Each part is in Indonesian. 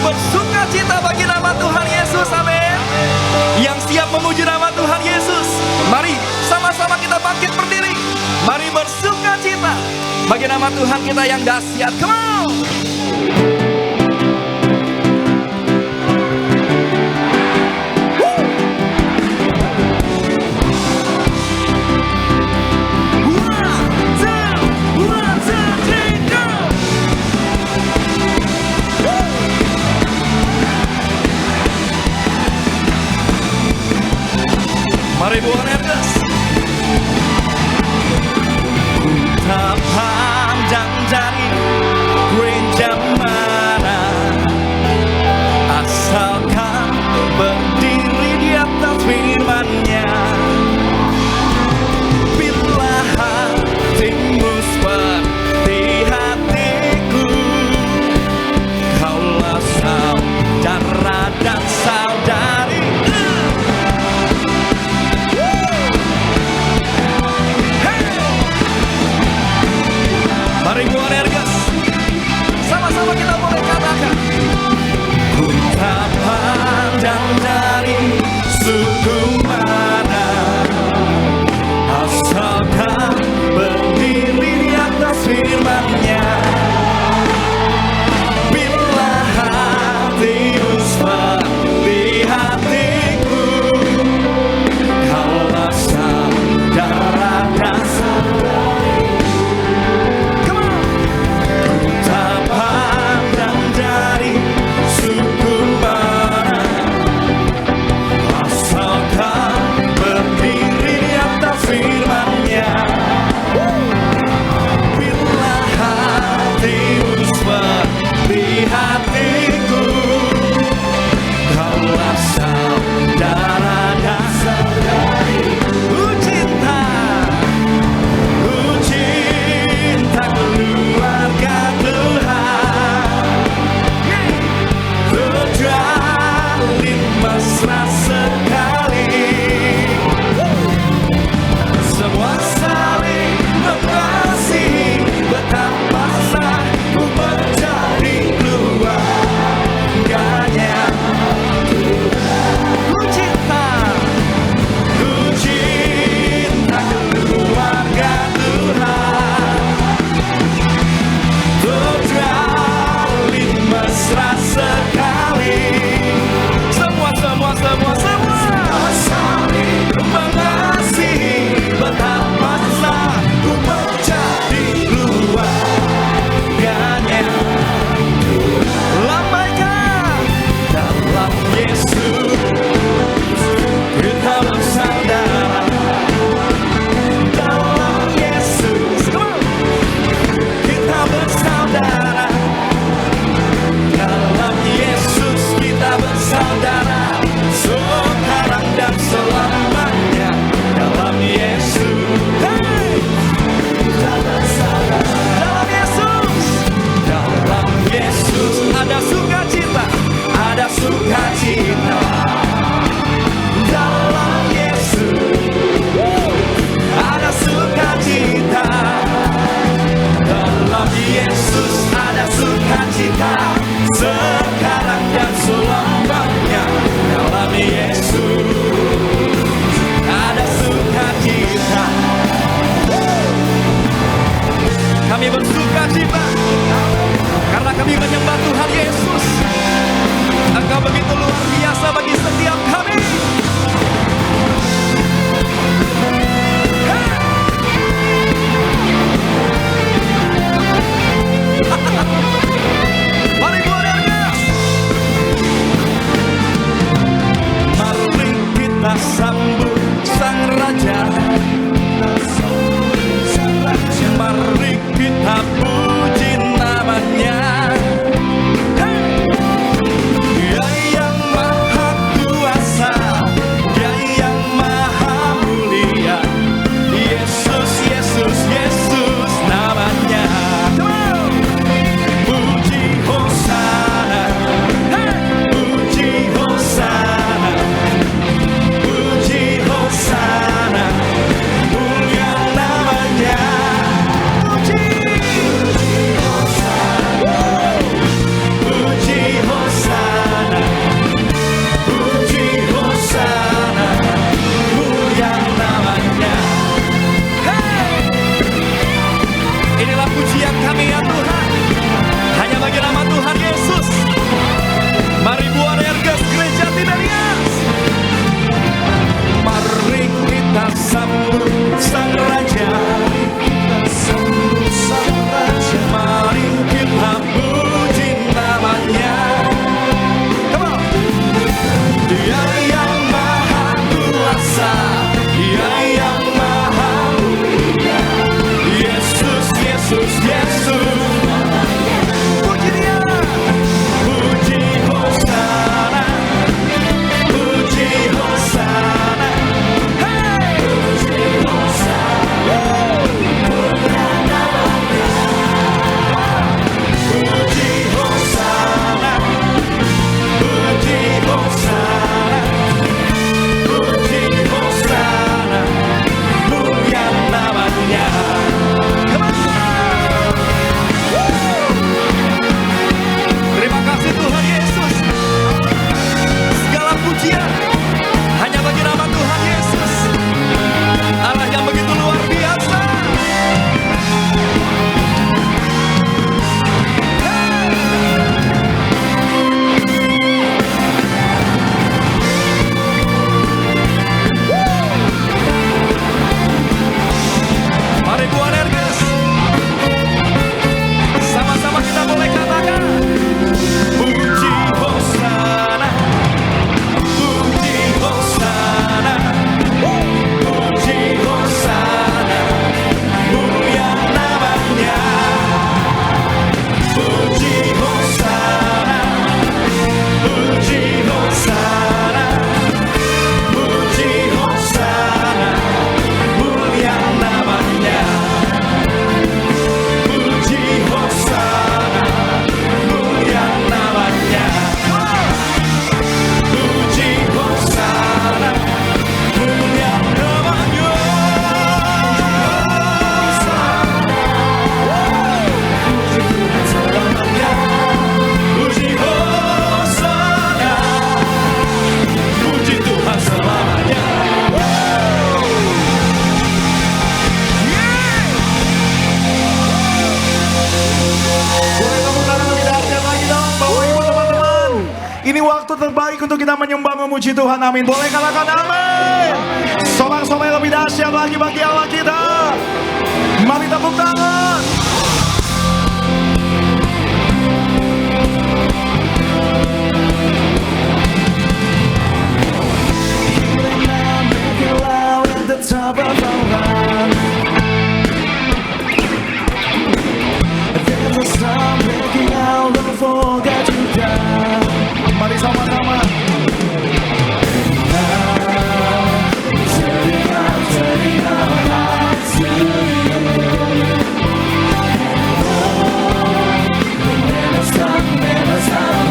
bersuka cita bagi nama Tuhan Yesus, amin. Yang siap memuji nama Tuhan Yesus, mari sama-sama kita bangkit berdiri. Mari bersuka cita bagi nama Tuhan kita yang dahsyat. Come on. Mari buang air gas. Tak panjang jari gereja mana, asalkan berdiri di atas firman-Nya. Bila hatimu seperti hatiku, kaulah saudara dan saudari. Ini waktu terbaik untuk kita menyembah memuji Tuhan. Amin. Boleh katakan amin. Sorak-sorai lebih dahsyat lagi bagi Allah kita. Mari tepuk tangan. Top of our run. There's a storm breaking out, don't forget to die. Mari sama-sama. Turning our hearts to you. Never stop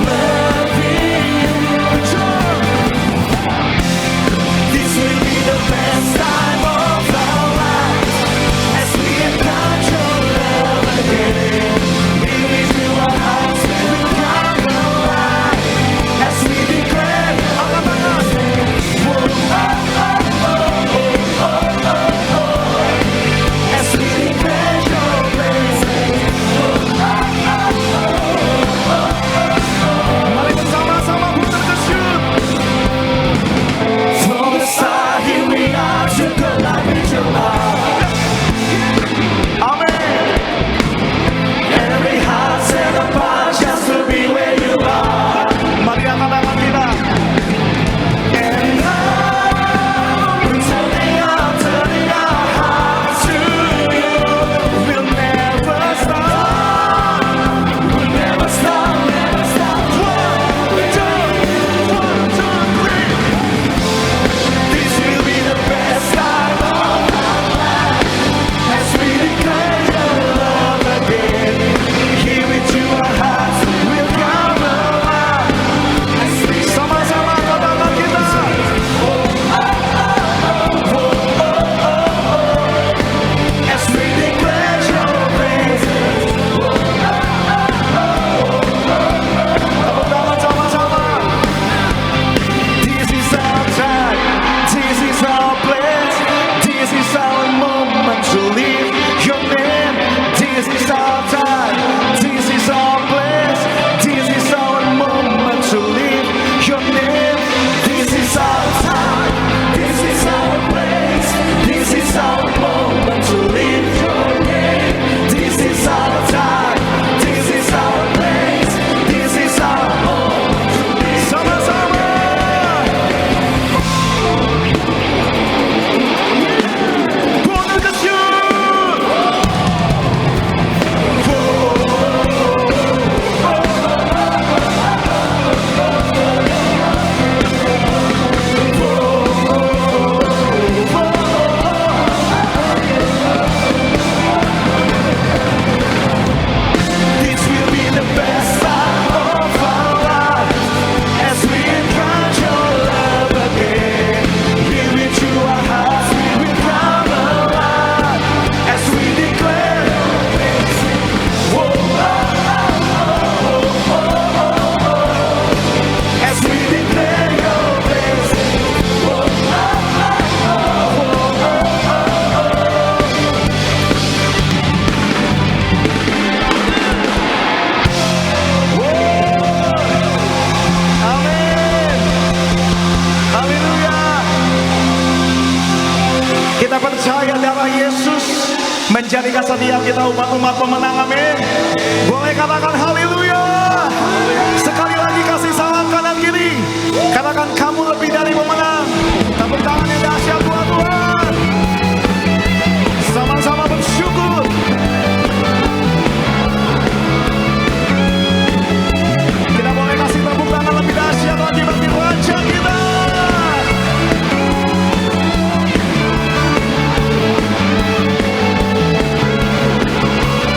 loving you. This will be the best time of our lives as we encounter your love again. Be with you, our hearts will come alive as we declare our love. As we declare your praises. Mari bersama-sama putar ke syut. From the start, here we are to collide with your love. Amen. Every heart set apart just to be where you are. Mari angkat tangan kita. And now we're turning our hearts to you. We'll never stop. We'll never stop, never stop. 1, 2, 3. This will be the best time of our life as we declare your love again. Here with you, our hearts will come alive as we sama-sama katakan kita. As we declare your praises. Tepuk tangan sama-sama. This is our time, this is our place, this is our moment to live your name. This is our time, this is our place, this is our moment to live your name. This is our time, this is our place, this is our moment to live your name. This is our time, this is our place, this is our moment to live. Sama-sama. Putar ke syut. This will be the best time of our lives as we encounter your love again. Here with you, our hearts will come alive as we declare your praises. As we declare your praises. Amin. Haleluya. Kita percaya darah Yesus menjadikan setiap kita umat-umat pemenang. Amin. Boleh katakan haleluya. Sekali lagi kasih salam kanan kiri. Katakan kamu lebih dari pemenang. Tepuk tangan yang dahsyat buat Tuhan. Sama-sama bersyukur. Kita boleh kasih tepuk tangan lebih dahsyat lagi bagi Raja kita.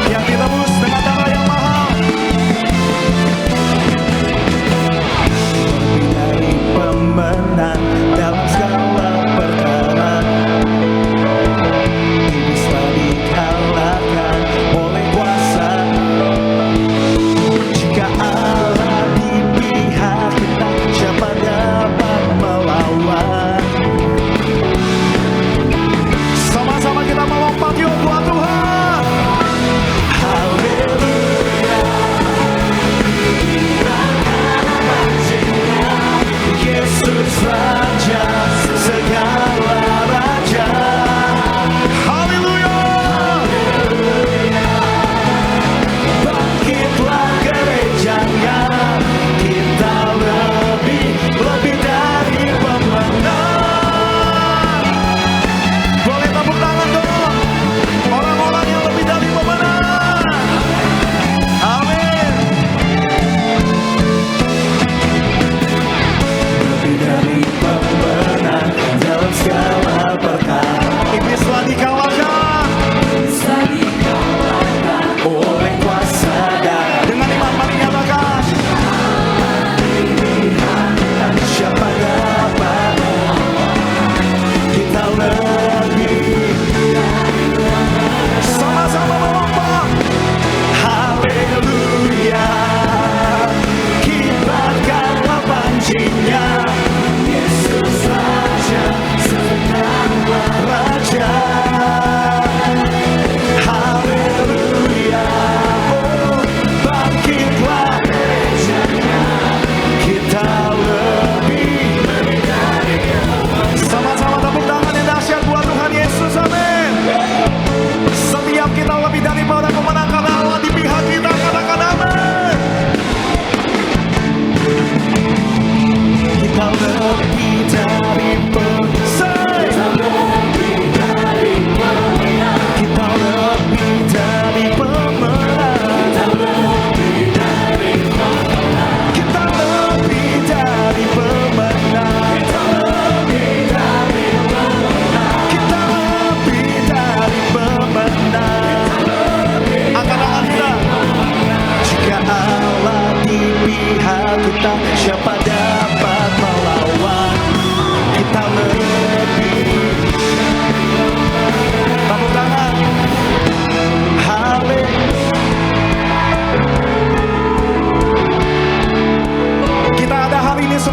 Yang ditebus dengan darah yang mahal.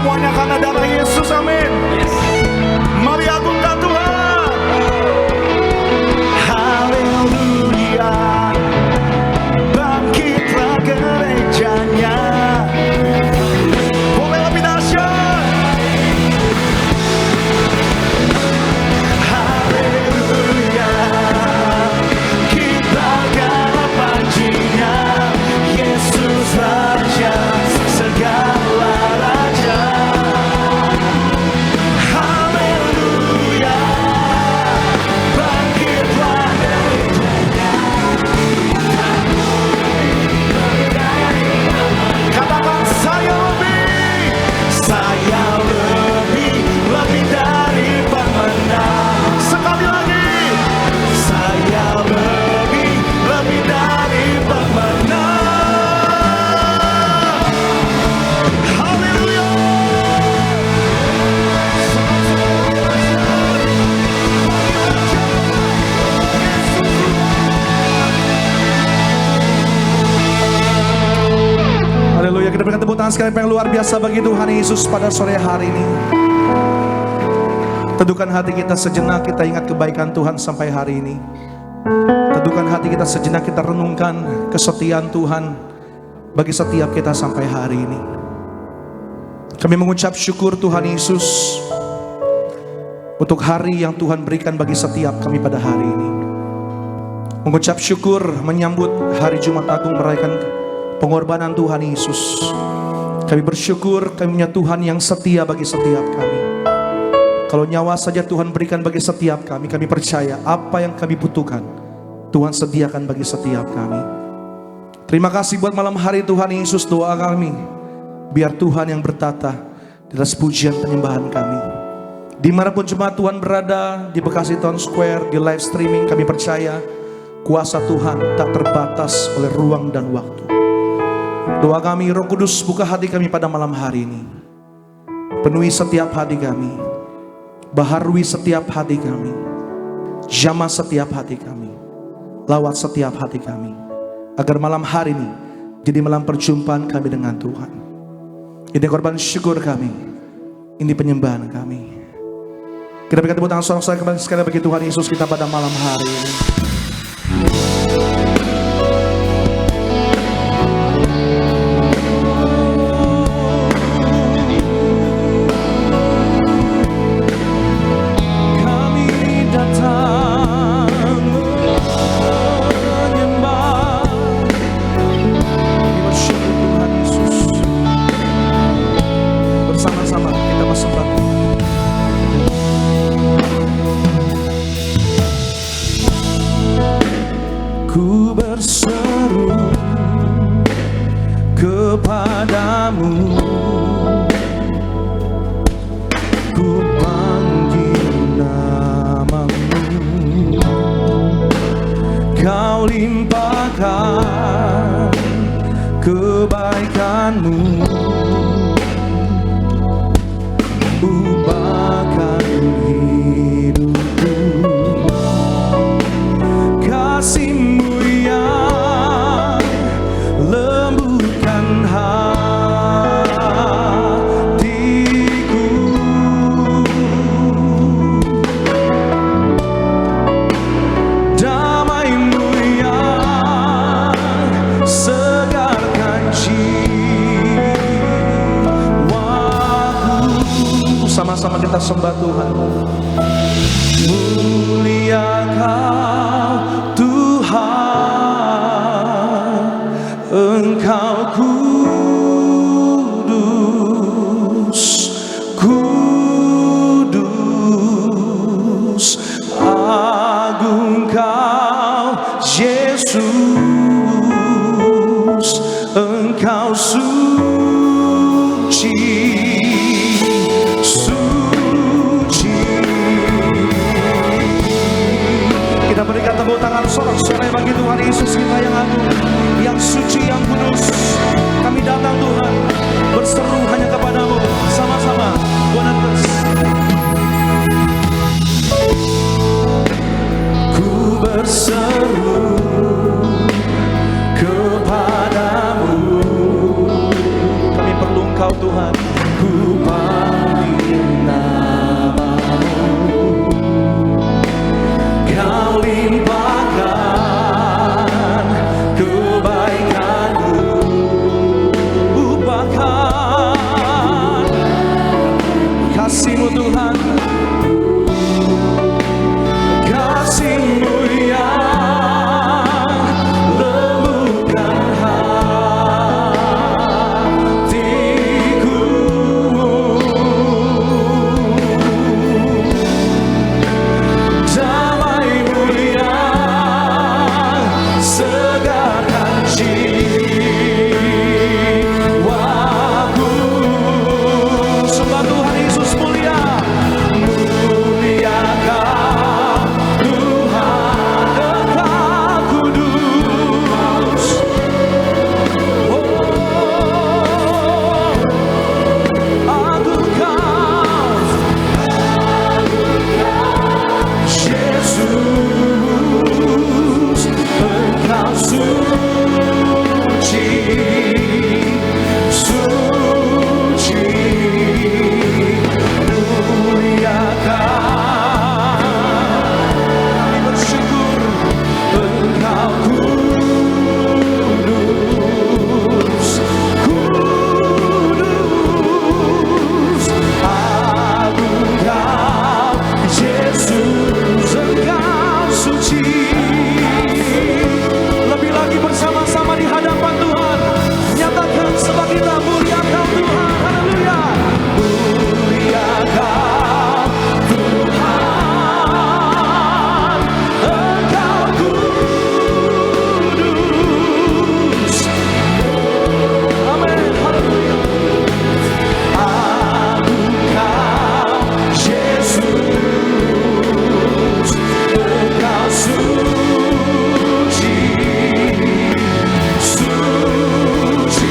Semuanya karena darah Yesus, amin. Mari agungkan Tuhan. Haleluya. Bangkitlah gerejanya. Boleh lebih dahsyat. Haleluya. Kibarkanlah panjinya. Yesus Raja segala raja. Haleluya. Bangkitlah gerejanya. Katakan saya lebih dari pemenang. Sekali lagi, saya lebih dari pemenang. Haleluya. Haleluya, kita berikan tepuk tangan sekali yang luar biasa bagi Tuhan Yesus pada sore hari ini. Teduhkan hati kita sejenak, kita ingat kebaikan Tuhan sampai hari ini. Teduhkan hati kita sejenak, kita renungkan kesetiaan Tuhan bagi setiap kita sampai hari ini. Kami mengucap syukur Tuhan Yesus untuk hari yang Tuhan berikan bagi setiap kami pada hari ini. Mengucap syukur menyambut hari Jumat Agung merayakan pengorbanan Tuhan Yesus. Kami bersyukur kami punya Tuhan yang setia bagi setiap kami. Kalau nyawa saja Tuhan berikan bagi setiap kami, kami percaya apa yang kami butuhkan Tuhan sediakan bagi setiap kami. Terima kasih buat malam hari Tuhan Yesus. Doa kami, biar Tuhan yang bertata di atas pujian penyembahan kami. Dimanapun jemaat Tuhan berada, di Bekasi Town Square, di live streaming, kami percaya kuasa Tuhan tak terbatas oleh ruang dan waktu. Doa kami, Roh Kudus, buka hati kami pada malam hari ini. Penuhi setiap hati kami, baharui setiap hati kami, jamah setiap hati kami, lawat setiap hati kami, agar malam hari ini jadi malam perjumpaan kami dengan Tuhan. Ini korban syukur kami, ini penyembahan kami. Kita berikan tepuk tangan sorak-sorai kembali sekali bagi Tuhan Yesus kita pada malam hari ini. Ku berseru kepadamu, ku panggil namamu, kau limpahkan kebaikanmu, ubahkan hidupku. Kasih-Mu yang lembutkan hatiku, damai-Mu yang segarkan jiwaku. Sama-sama kita sembah Tuhan. Mulia Kau Tuhan, Engkau kudus, kudus, agung Kau Yesus, Engkau suci, suci. Kita berikan tepuk tangan sorak-sorai bagi Tuhan Yesus kita yang agung, yang suci, yang kudus. Kami datang Tuhan, berseru hanya kepadamu. Sama-sama, buat terus. Ku berseru kepadamu, kami perlu Engkau Tuhan. ku panggil namamu, kau limpahkan kebaikanmu, upahkan kasih-Mu Tuhan, kasih-Mu yang lembutkan hatiku, damai-Mu yang segarkan jiwaku. Sembah Tuhan Yesus mulia, muliakan Tuhan, Engkau kudus. Yesus, Engkau suci, suci, muliakan. Kami bersyukur Engkau kudus, kudus, agung Kau Yesus, Engkau suci. Lebih lagi bersama-sama di hadapan Tuhan, nyatakan sebab kita muliakan Tuhan. Haleluya, muliakan Tuhan, Engkau kudus. Amin, haleluya. Agung Kau Yesus, Engkau suci, suci.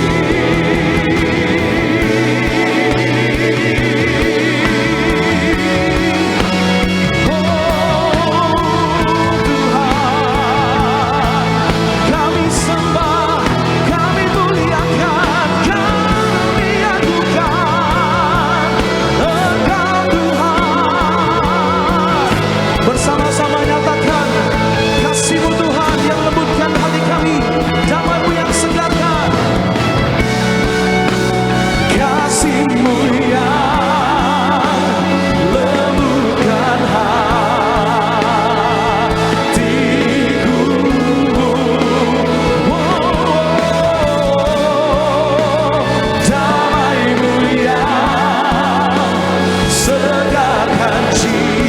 Tuhan, kami sembah, kami muliakan, kami agungkan Engkau Tuhan. Bersama-sama nyatakan kasih-Mu Tuhan yang lembutkan hati kami, damai-Mu yang segarkan, kasih-Mu yang lembutkan hatiku. Damai-Mu yang segarkan jiwa.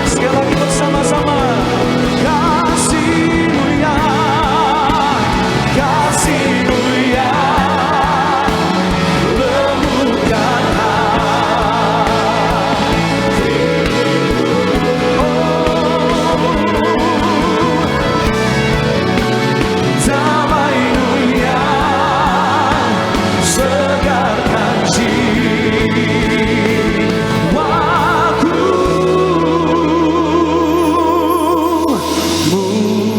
Sekali lagi bersama-sama, kasih-Mu yang, kasih-Mu yang lembutkan damai-Mu yang segarkan jiwaku.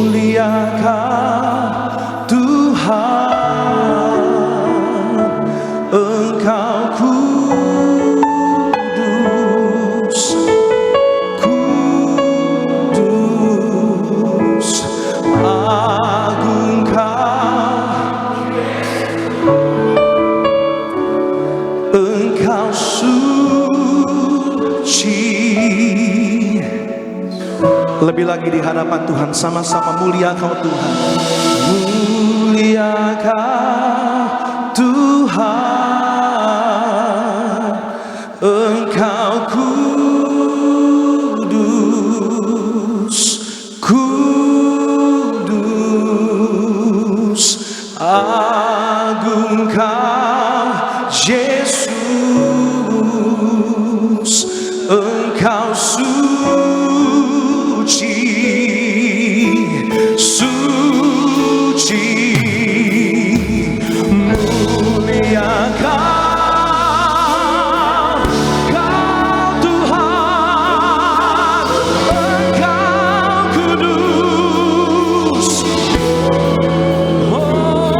Muliakan Tuhan, Engkau kudus, kudus, agung Kau, Engkau suci. Lebih lagi di hadapan Tuhan, sama-sama mulia Kau Tuhan, muliakan Tuhan, Engkau kudus, kudus, agung Kau Yesus, Engkau suci, suci, muliakan Kau Tuhan, Engkau kudus. Oh,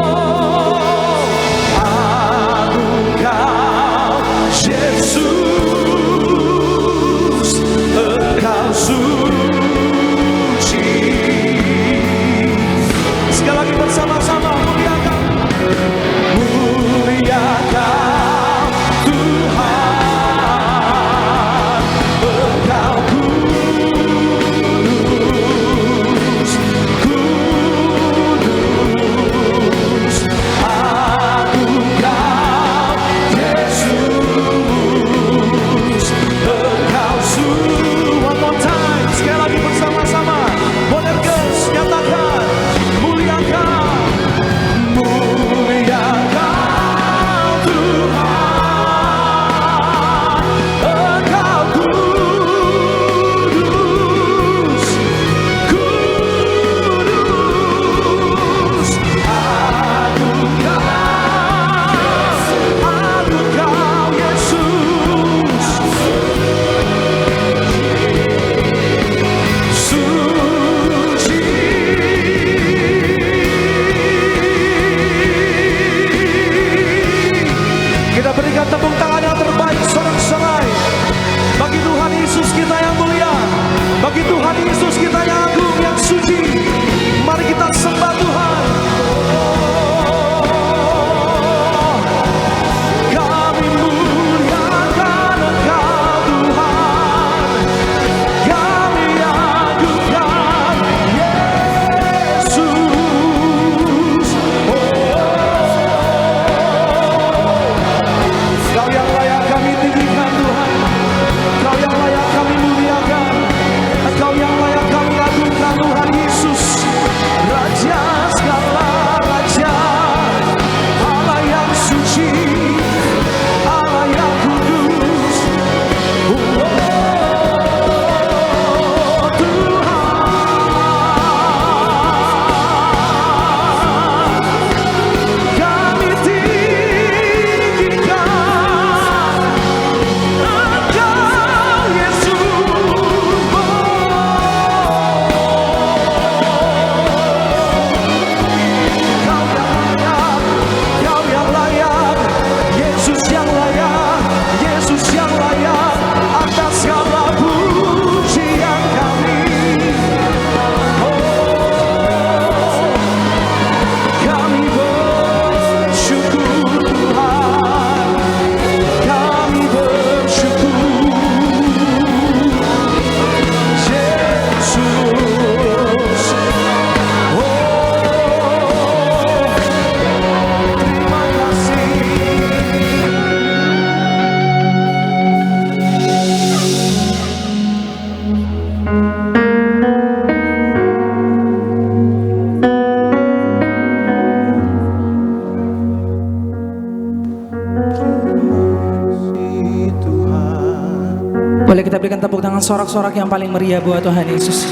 berikan tepuk tangan sorak-sorak yang paling meriah buat Tuhan Yesus.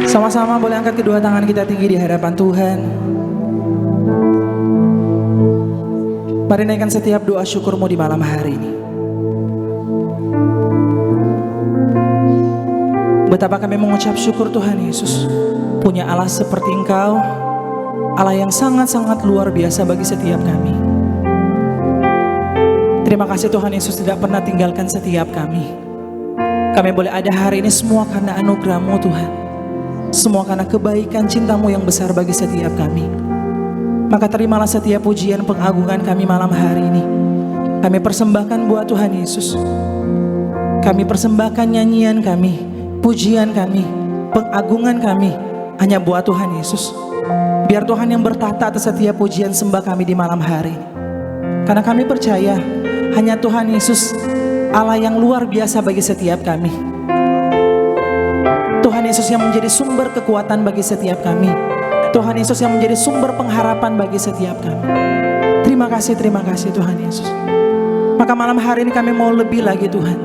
Sama-sama boleh angkat kedua tangan kita tinggi di hadapan Tuhan. Mari naikkan setiap doa syukurmu di malam hari ini. Betapa kami mengucap syukur Tuhan Yesus, punya Allah seperti Engkau, Allah yang sangat-sangat luar biasa bagi setiap kami. Terima kasih Tuhan Yesus tidak pernah tinggalkan setiap kami. Kami boleh ada hari ini semua karena anugerah-Mu Tuhan. Semua karena kebaikan cinta-Mu yang besar bagi setiap kami. Maka terimalah setiap pujian pengagungan kami malam hari ini. Kami persembahkan buat Tuhan Yesus. Kami persembahkan nyanyian kami, pujian kami, pengagungan kami hanya buat Tuhan Yesus. Biar Tuhan yang bertata atas setiap pujian sembah kami di malam hari. Karena kami percaya hanya Tuhan Yesus Allah yang luar biasa bagi setiap kami. Tuhan Yesus yang menjadi sumber kekuatan bagi setiap kami. Tuhan Yesus yang menjadi sumber pengharapan bagi setiap kami. Terima kasih Tuhan Yesus. Maka malam hari ini kami mau lebih lagi Tuhan,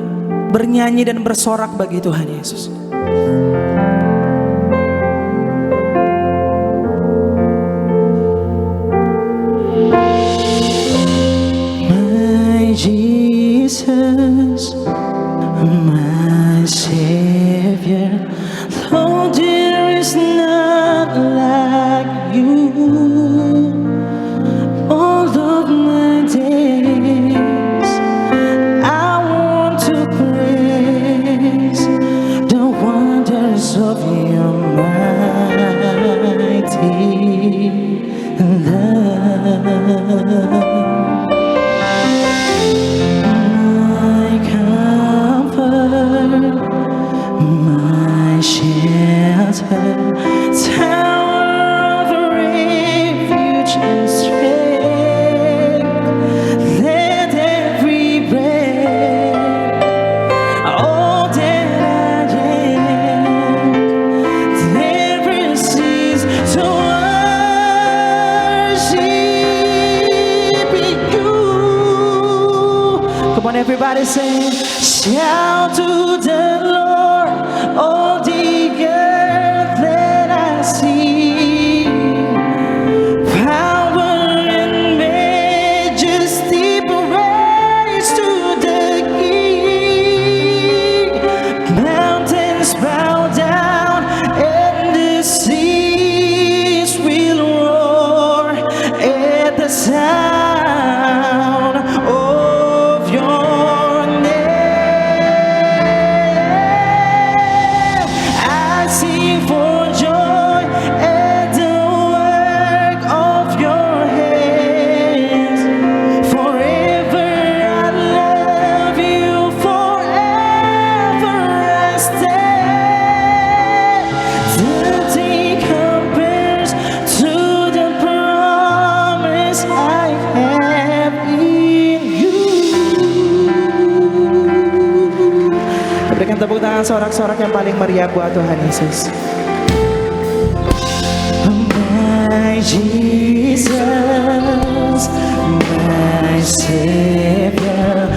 bernyanyi dan bersorak bagi Tuhan Yesus. My Jesus, my Savior, Lord, there is none like you. All of my days, I want to praise the wonders of your mighty love. My comfort, my shelter, tower of refuge and strength. Let every breath, all that I am, never cease to worship you. Come on, everybody, sing. Shout to the Lord, all the earth, let us see power and majesty, praise to the King. Mountains bow down and the seas will roar at the sound of your name. I sing for joy at the work of your hands. Forever I love you, forever I stand. Nothing compares to the promise I have in you. Berikan tepuk tangan sorak-sorak yang paling meriah buat Tuhan Yesus. My Jesus, my Savior,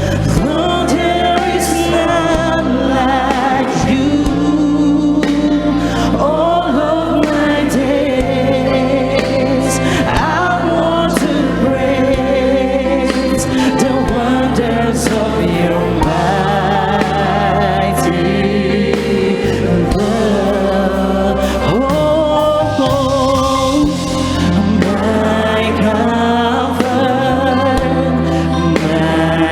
Lord, there is none like you. All of my days, I want to praise the wonders of your mighty love. Oh, my comfort, my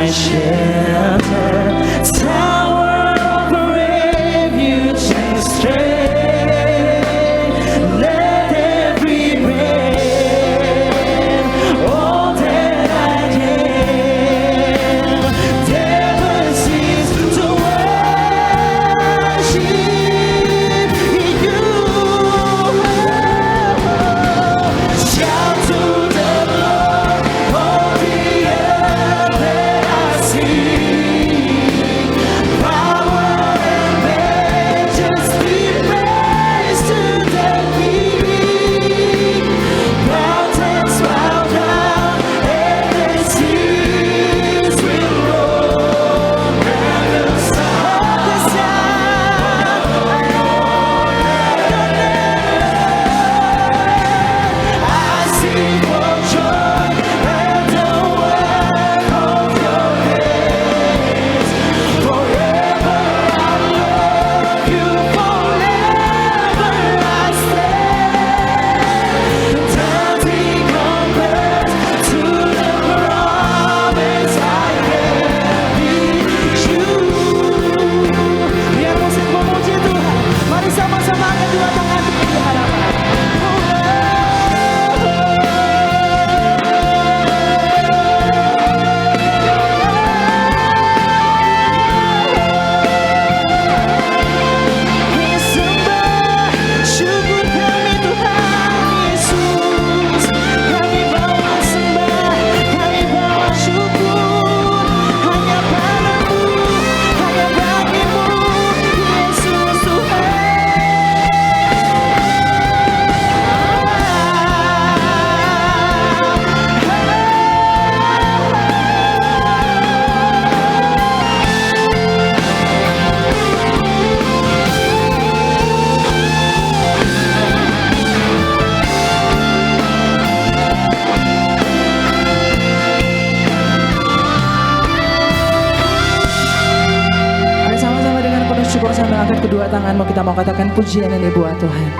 tanganmu, kita mau katakan pujian ini buat Tuhan.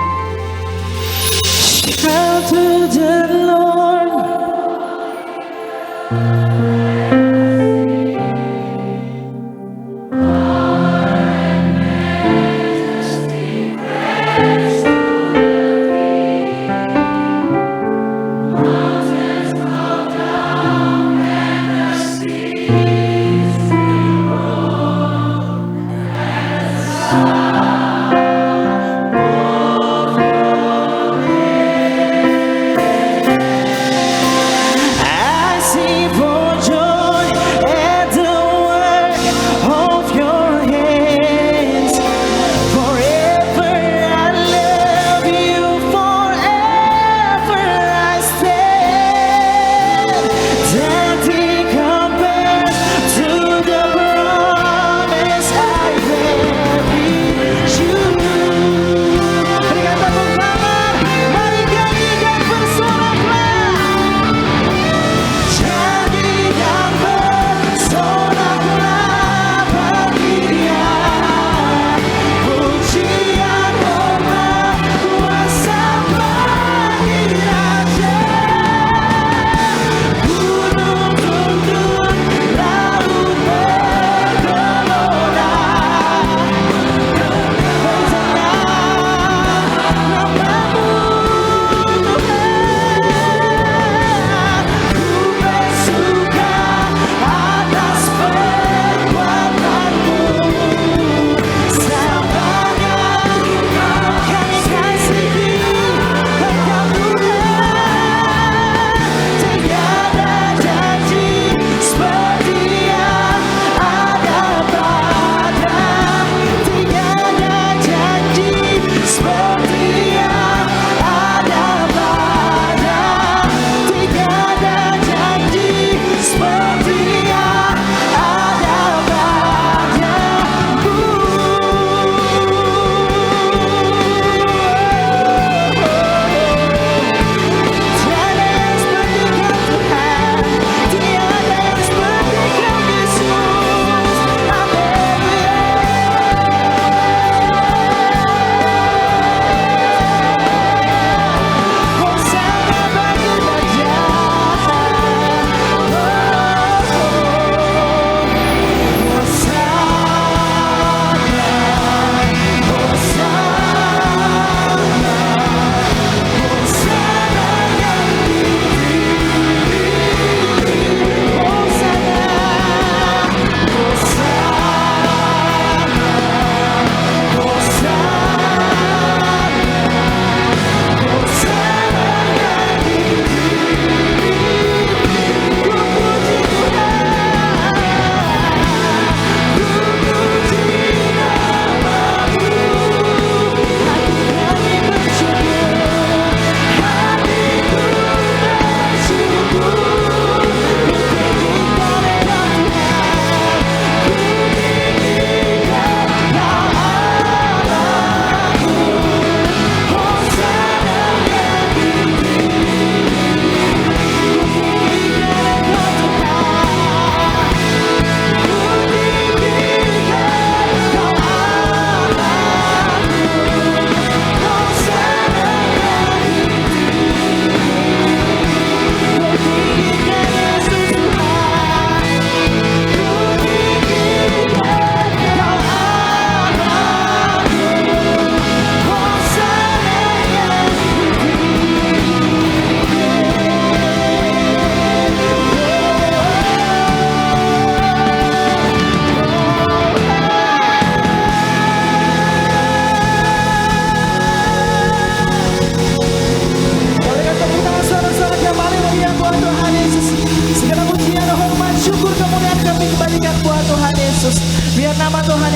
Shout to the Lord.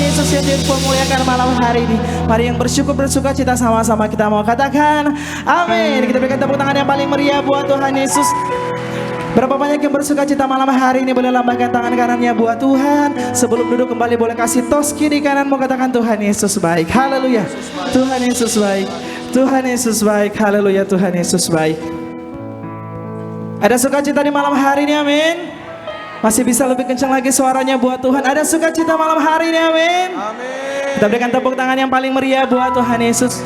Yesus yang dipermuliakan malam hari ini. Mari yang bersyukur bersuka cita sama-sama kita mau katakan amin. Kita berikan tepuk tangan yang paling meriah buat Tuhan Yesus. Berapa banyak yang bersuka cita malam hari ini, boleh lambaikan tangan kanannya buat Tuhan. Sebelum duduk kembali boleh kasih tos kiri kanan, mau katakan Tuhan Yesus baik. Haleluya. Tuhan Yesus baik. Tuhan Yesus baik. Haleluya. Tuhan Yesus baik. Ada sukacita di malam hari ini, amin. Masih bisa lebih kencang lagi suaranya buat Tuhan. Ada sukacita malam hari ini, amin. Kita berikan tepuk tangan yang paling meriah buat Tuhan Yesus.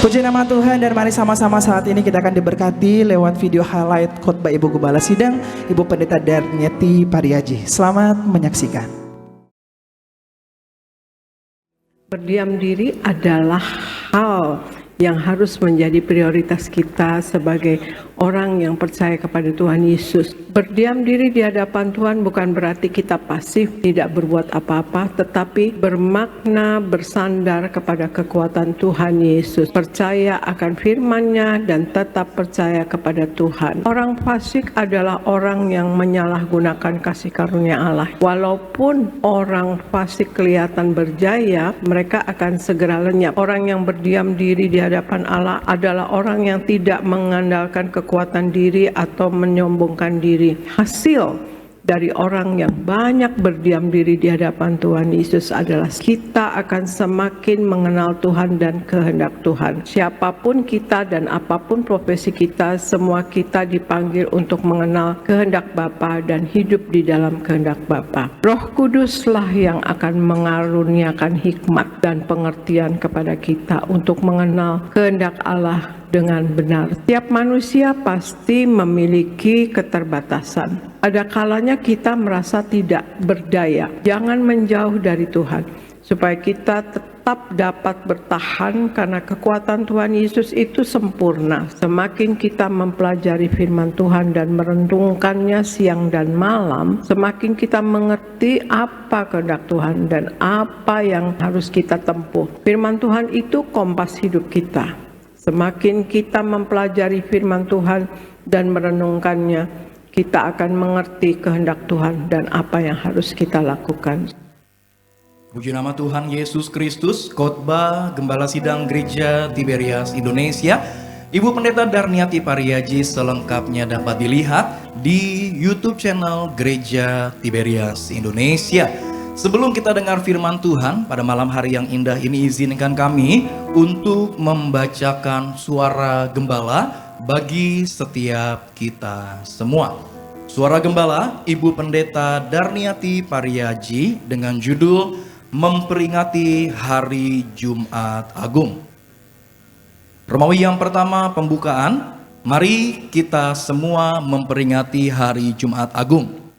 Puji nama Tuhan, dan mari sama-sama saat ini kita akan diberkati lewat video highlight khotbah Ibu Gembala Sidang, Ibu Pendeta Darniati Pariaji. Selamat menyaksikan. Berdiam diri adalah hal yang harus menjadi prioritas kita sebagai orang yang percaya kepada Tuhan Yesus. Berdiam diri di hadapan Tuhan bukan berarti kita pasif, tidak berbuat apa-apa, tetapi bermakna bersandar kepada kekuatan Tuhan Yesus, percaya akan firman-Nya dan tetap percaya kepada Tuhan. Orang fasik adalah orang yang menyalahgunakan kasih karunia Allah. Walaupun orang fasik kelihatan berjaya, mereka akan segera lenyap. Orang yang berdiam diri di hadapan Allah adalah orang yang tidak mengandalkan kekuatan diri atau menyombongkan diri. Hasil dari orang yang banyak berdiam diri di hadapan Tuhan Yesus adalah kita akan semakin mengenal Tuhan dan kehendak Tuhan. Siapapun kita dan apapun profesi kita, semua kita dipanggil untuk mengenal kehendak Bapa dan hidup di dalam kehendak Bapa. Roh Kuduslah yang akan mengaruniakan hikmat dan pengertian kepada kita untuk mengenal kehendak Allah dengan benar. Setiap manusia pasti memiliki keterbatasan. Ada kalanya kita merasa tidak berdaya. Jangan menjauh dari Tuhan, supaya kita tetap dapat bertahan, karena kekuatan Tuhan Yesus itu sempurna. Semakin kita mempelajari firman Tuhan dan merenungkannya siang dan malam, semakin kita mengerti apa kehendak Tuhan dan apa yang harus kita tempuh. Firman Tuhan itu kompas hidup kita. Semakin kita mempelajari firman Tuhan dan merenungkannya, kita akan mengerti kehendak Tuhan dan apa yang harus kita lakukan. Puji nama Tuhan Yesus Kristus. Khotbah Gembala Sidang Gereja Tiberias Indonesia, Ibu Pendeta Darniati Pariaji selengkapnya dapat dilihat di YouTube channel Gereja Tiberias Indonesia. Sebelum kita dengar firman Tuhan pada malam hari yang indah ini, izinkan kami untuk membacakan suara gembala bagi setiap kita semua. Suara gembala Ibu Pendeta Darniati Pariaji dengan judul Memperingati Hari Jumat Agung. Romawi yang pertama, pembukaan. Mari kita semua memperingati Hari Jumat Agung.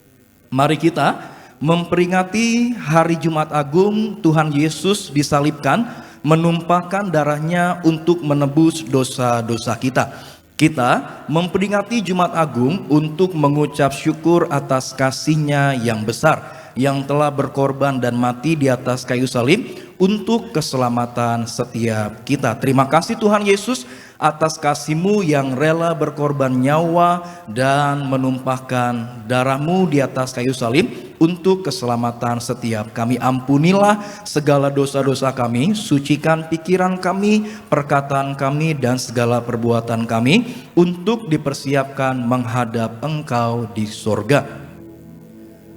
Mari kita memperingati Hari Jumat Agung. Tuhan Yesus disalibkan, menumpahkan darahnya untuk menebus dosa-dosa kita. Kita memperingati Jumat Agung untuk mengucap syukur atas kasih-Nya yang besar, yang telah berkorban dan mati di atas kayu salib untuk keselamatan setiap kita. Terima kasih Tuhan Yesus atas kasih-Mu yang rela berkorban nyawa dan menumpahkan darah-Mu di atas kayu salib untuk keselamatan setiap kami. Ampunilah segala dosa-dosa kami, sucikan pikiran kami, perkataan kami, dan segala perbuatan kami untuk dipersiapkan menghadap Engkau di sorga.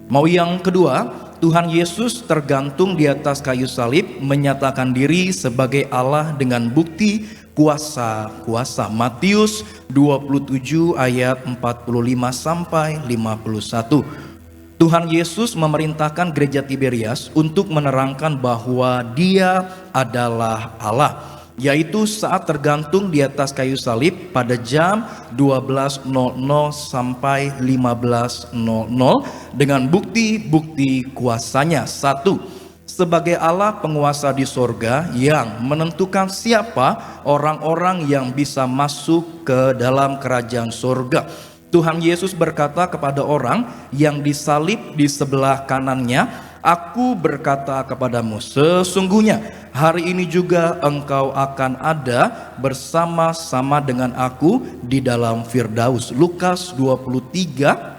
Mau yang kedua, Tuhan Yesus tergantung di atas kayu salib, menyatakan diri sebagai Allah dengan bukti kuasa-kuasa. Matius 27 ayat 45 sampai 51. Tuhan Yesus memerintahkan gereja Tiberias untuk menerangkan bahwa Dia adalah Allah, yaitu saat tergantung di atas kayu salib pada jam 12.00 sampai 15.00 dengan bukti-bukti kuasanya. 1. Sebagai Allah penguasa di sorga yang menentukan siapa orang-orang yang bisa masuk ke dalam kerajaan sorga. Tuhan Yesus berkata kepada orang yang disalib di sebelah kanannya, "Aku berkata kepadamu, sesungguhnya hari ini juga engkau akan ada bersama-sama dengan aku di dalam Firdaus." Lukas 23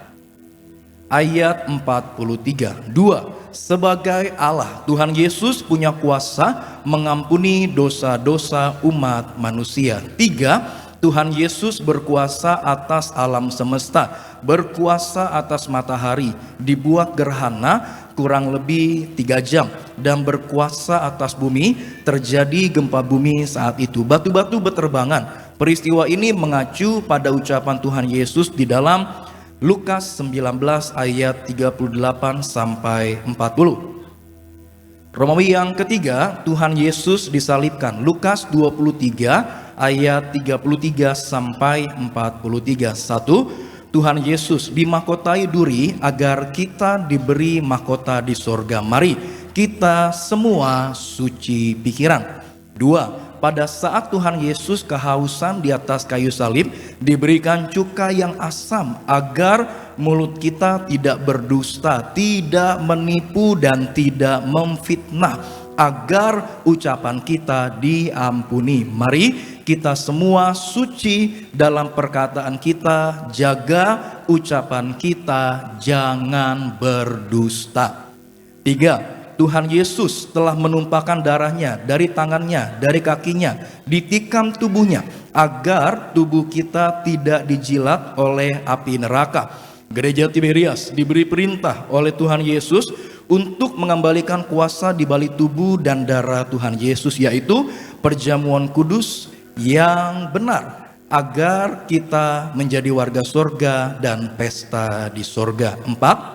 ayat 43. 2. Sebagai Allah, Tuhan Yesus punya kuasa mengampuni dosa-dosa umat manusia. 3. Tuhan Yesus berkuasa atas alam semesta, berkuasa atas matahari, dibuat gerhana kurang lebih 3 jam, dan berkuasa atas bumi. Terjadi gempa bumi saat itu, batu-batu berterbangan. Peristiwa ini mengacu pada ucapan Tuhan Yesus di dalam Lukas 19 ayat 38 sampai 40. Romawi yang ketiga, Tuhan Yesus disalibkan. Lukas 23 ayat 33 sampai 43. 1. Tuhan Yesus dimahkotai duri agar kita diberi mahkota di sorga. Mari kita semua suci pikiran. 2. Pada saat Tuhan Yesus kehausan di atas kayu salib, diberikan cuka yang asam agar mulut kita tidak berdusta, tidak menipu dan tidak memfitnah, agar ucapan kita diampuni. Mari kita semua suci dalam perkataan kita, jaga ucapan kita, jangan berdusta. 3. Tuhan Yesus telah menumpahkan darahnya dari tangannya, dari kakinya, ditikam tubuhnya, agar tubuh kita tidak dijilat oleh api neraka. Gereja Tiberias diberi perintah oleh Tuhan Yesus untuk mengembalikan kuasa di balik tubuh dan darah Tuhan Yesus, yaitu perjamuan kudus yang benar, agar kita menjadi warga sorga dan pesta di sorga. 4.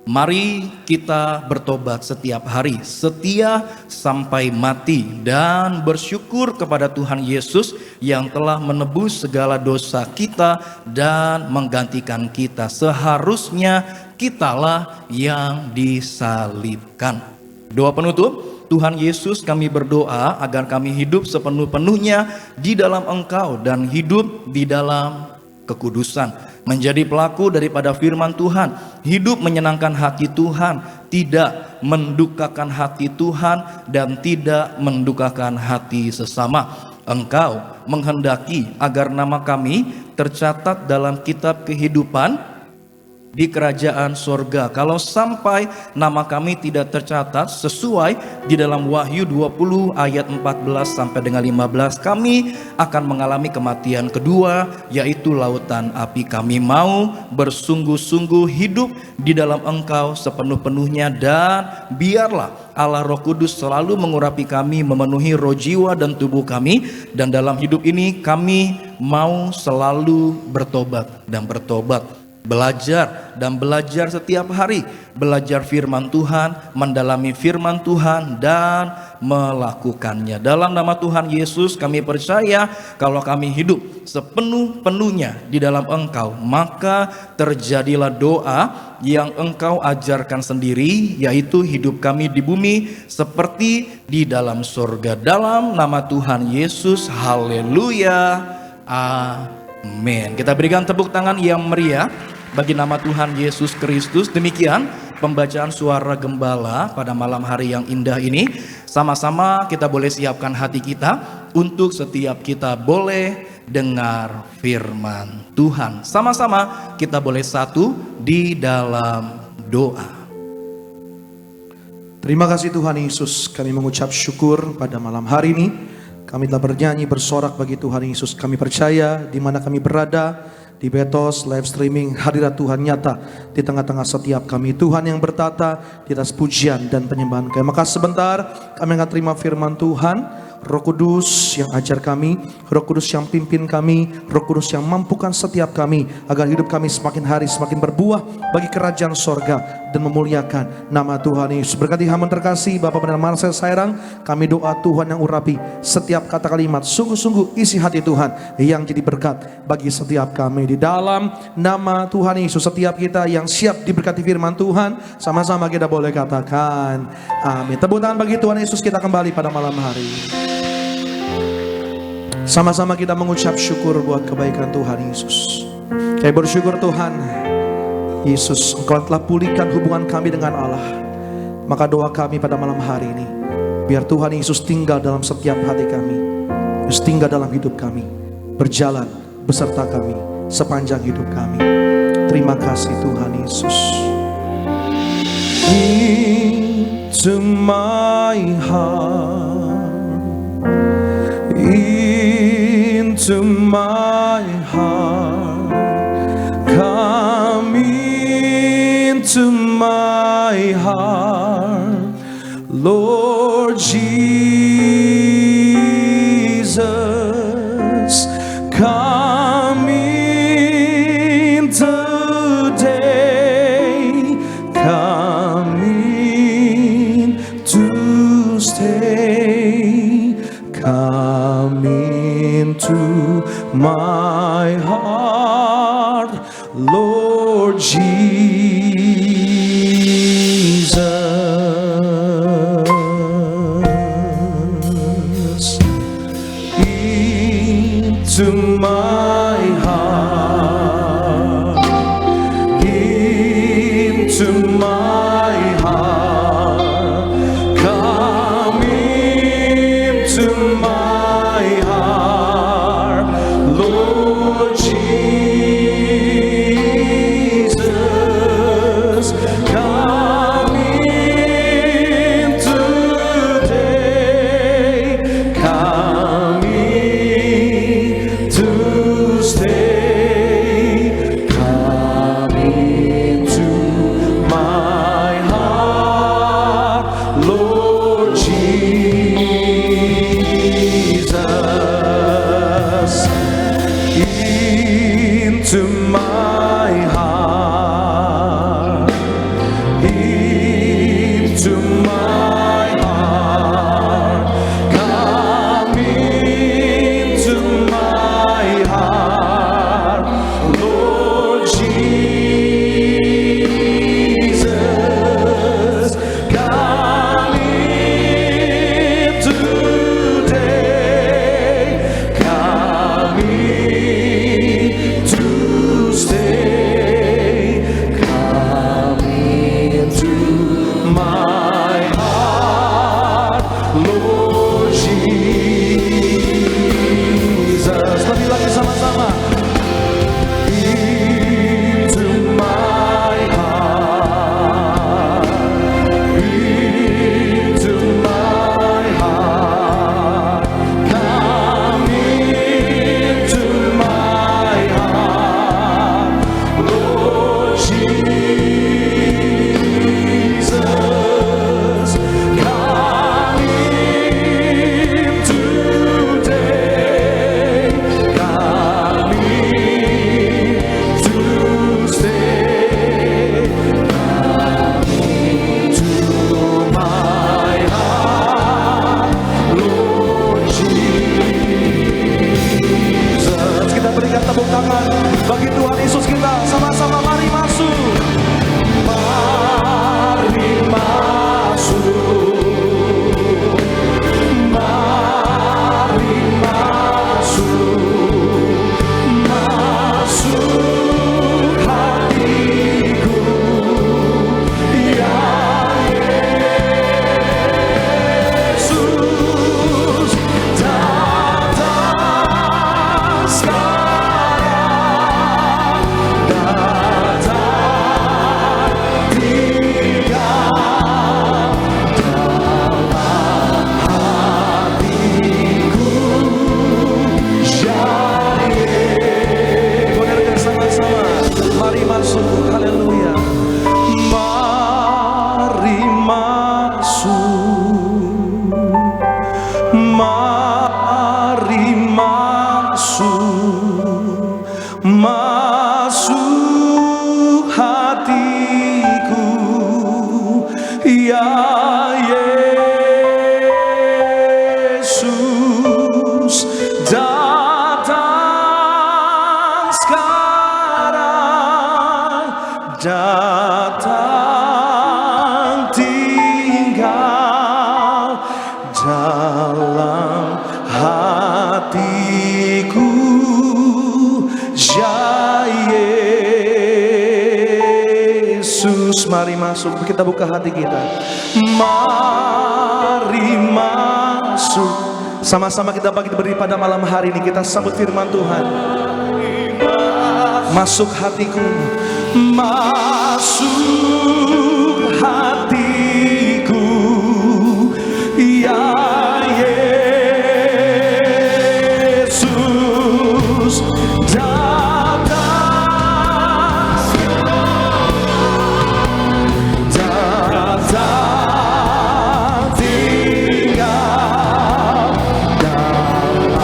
Mari kita bertobat setiap hari, setia sampai mati, dan bersyukur kepada Tuhan Yesus yang telah menebus segala dosa kita dan menggantikan kita. Seharusnya kitalah yang disalibkan. Doa penutup. Tuhan Yesus, kami berdoa agar kami hidup sepenuh-penuhnya di dalam Engkau dan hidup di dalam kekudusan, menjadi pelaku daripada firman Tuhan, hidup menyenangkan hati Tuhan, tidak mendukakan hati Tuhan dan tidak mendukakan hati sesama. Engkau menghendaki agar nama kami tercatat dalam kitab kehidupan di kerajaan sorga. Kalau sampai nama kami tidak tercatat sesuai di dalam Wahyu 20 ayat 14 sampai dengan 15, kami akan mengalami kematian kedua, yaitu lautan api. Kami mau bersungguh-sungguh hidup di dalam Engkau sepenuh-penuhnya, dan biarlah Allah Roh Kudus selalu mengurapi kami, memenuhi roh, jiwa, dan tubuh kami. Dan dalam hidup ini kami mau selalu bertobat dan bertobat, belajar dan belajar setiap hari, belajar firman Tuhan, mendalami firman Tuhan, dan melakukannya. Dalam nama Tuhan Yesus kami percaya, kalau kami hidup sepenuh-penuhnya di dalam Engkau, maka terjadilah doa yang Engkau ajarkan sendiri, yaitu hidup kami di bumi seperti di dalam surga. Dalam nama Tuhan Yesus, haleluya, amin. Kita berikan tepuk tangan yang meriah bagi nama Tuhan Yesus Kristus. Demikian pembacaan suara gembala pada malam hari yang indah ini. Sama-sama kita boleh siapkan hati kita untuk setiap kita boleh dengar firman Tuhan. Sama-sama kita boleh satu di dalam doa. Terima kasih Tuhan Yesus, kami mengucap syukur pada malam hari ini. Kami telah bernyanyi bersorak bagi Tuhan Yesus. Kami percaya di mana kami berada, di Betos live streaming, hadirat Tuhan nyata di tengah-tengah setiap kami. Tuhan yang bertata di atas pujian dan penyembahan kami. Maka sebentar kami akan terima firman Tuhan. Roh Kudus yang ajar kami, Roh Kudus yang pimpin kami, Roh Kudus yang mampukan setiap kami agar hidup kami semakin hari semakin berbuah bagi kerajaan sorga dan memuliakan nama Tuhan Yesus. Berkati hamba terkasih Bapak Pendeta Marcel Sairang, kami doa Tuhan yang urapi setiap kata kalimat, sungguh-sungguh isi hati Tuhan yang jadi berkat bagi setiap kami. Di dalam nama Tuhan Yesus, setiap kita yang siap diberkati firman Tuhan, sama-sama kita boleh katakan amin. Tepuk tangan bagi Tuhan Yesus. Kita kembali pada malam hari. Sama-sama kita mengucap syukur buat kebaikan Tuhan Yesus. Kami bersyukur Tuhan Yesus, Engkau telah pulihkan hubungan kami dengan Allah. Maka doa kami pada malam hari ini, biar Tuhan Yesus tinggal dalam setiap hati kami, Yesus tinggal dalam hidup kami, berjalan beserta kami sepanjang hidup kami. Terima kasih Tuhan Yesus. Into my heart, into my heart, come into my heart, Lord Jesus, come into my heart, Lord Jesus, into my heart, into my heart, come into my heart, Lord Jesus, come in today, come in to stay, come into my heart, Lord Jesus, into my heart, into my heart, come into my heart, Lord Jesus, come in today, come in to stay, come into my heart, Lord Jesus. Lebih lagi sama-sama. Into my heart, into my heart, come into my heart, Lord Jesus, come in today, come in to stay, come into my heart, Lord Jesus. Kita berikan tepuk tangan bagi Tuhan Yesus kita, sama-sama mari masuk, mari masuk, mari masuk, masuk hatiku, ya Yesus, datang sekarang, datang tinggal dalam hatiku, ya Yesus. Dengarkan sama-sama, mari masuk, haleluya. Mari masuk, mari masuk, masuk hatiku, ya Yesus, datang sekarang, datang tinggal dalam hatiku, ya Yesus. Mari masuk, kita buka hati kita, mari masuk, sama-sama kita berdiri pada malam hari ini, kita sambut firman Tuhan. Masuk hatiku, masuk hatiku, ya Yesus, datang, datang tinggal dalam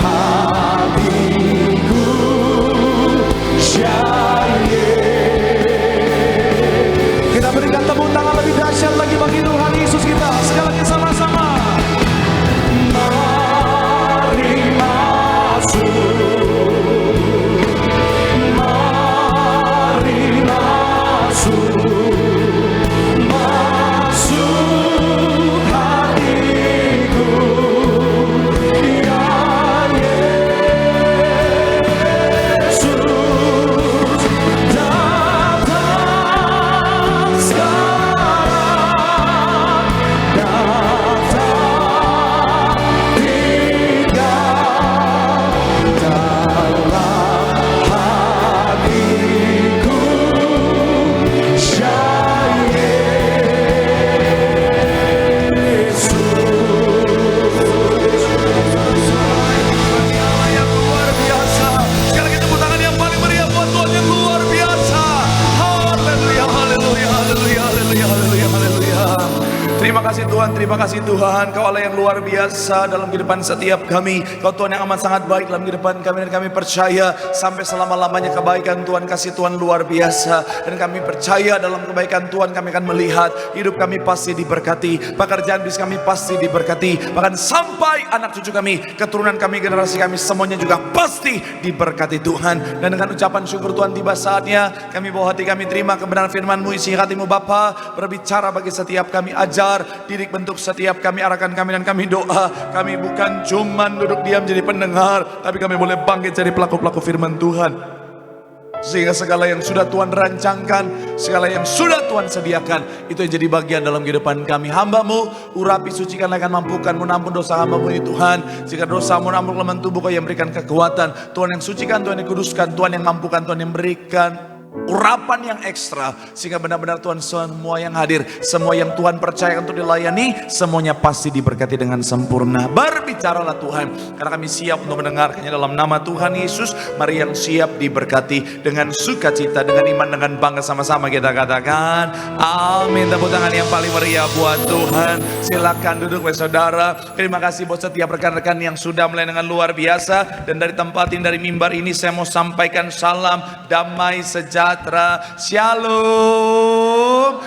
hatiku, ya Yesus. Tuhan, terima kasih Tuhan, Kau Allah yang luar biasa dalam kehidupan setiap kami. Kau Tuhan yang amat sangat baik dalam kehidupan kami, dan kami percaya sampai selama-lamanya kebaikan Tuhan, kasih Tuhan luar biasa. Dan kami percaya dalam kebaikan Tuhan kami akan melihat hidup kami pasti diberkati, pekerjaan bisnis kami pasti diberkati, bahkan sampai anak cucu kami, keturunan kami, generasi kami semuanya juga pasti diberkati Tuhan. Dan dengan ucapan syukur Tuhan, tiba saatnya kami bawa hati kami terima kebenaran firman-Mu, isi hati-Mu Bapa, berbicara bagi setiap kami, ajar, didik, bentuk setiap kami, arahkan kami, dan kami doa. Kami bukan cuman duduk diam jadi pendengar, tapi kami boleh bangkit jadi pelaku-pelaku firman Tuhan. Sehingga segala yang sudah Tuhan rancangkan, segala yang sudah Tuhan sediakan, itu yang jadi bagian dalam kehidupan kami. Hamba-Mu, urapi, sucikan, akan mampukan, menampun dosa hamba-Mu ini Tuhan. Jika dosa menampun kelemahan tubuh, Kau yang berikan kekuatan. Tuhan yang sucikan, Tuhan yang kuduskan, Tuhan yang mampukan, Tuhan yang berikan urapan yang ekstra, sehingga benar-benar Tuhan semua yang hadir, semua yang Tuhan percaya untuk dilayani, semuanya pasti diberkati dengan sempurna. Berbicaralah Tuhan, karena kami siap untuk mendengarkannya dalam nama Tuhan Yesus. Mari yang siap diberkati dengan sukacita, dengan iman, dengan bangga, sama-sama kita katakan amin. Tepuk tangan yang paling meriah buat Tuhan. Silakan duduk saudara. Terima kasih buat setiap rekan-rekan yang sudah mulai dengan luar biasa. Dan dari tempat ini, dari mimbar ini, saya mau sampaikan salam damai sejahtera, shalom.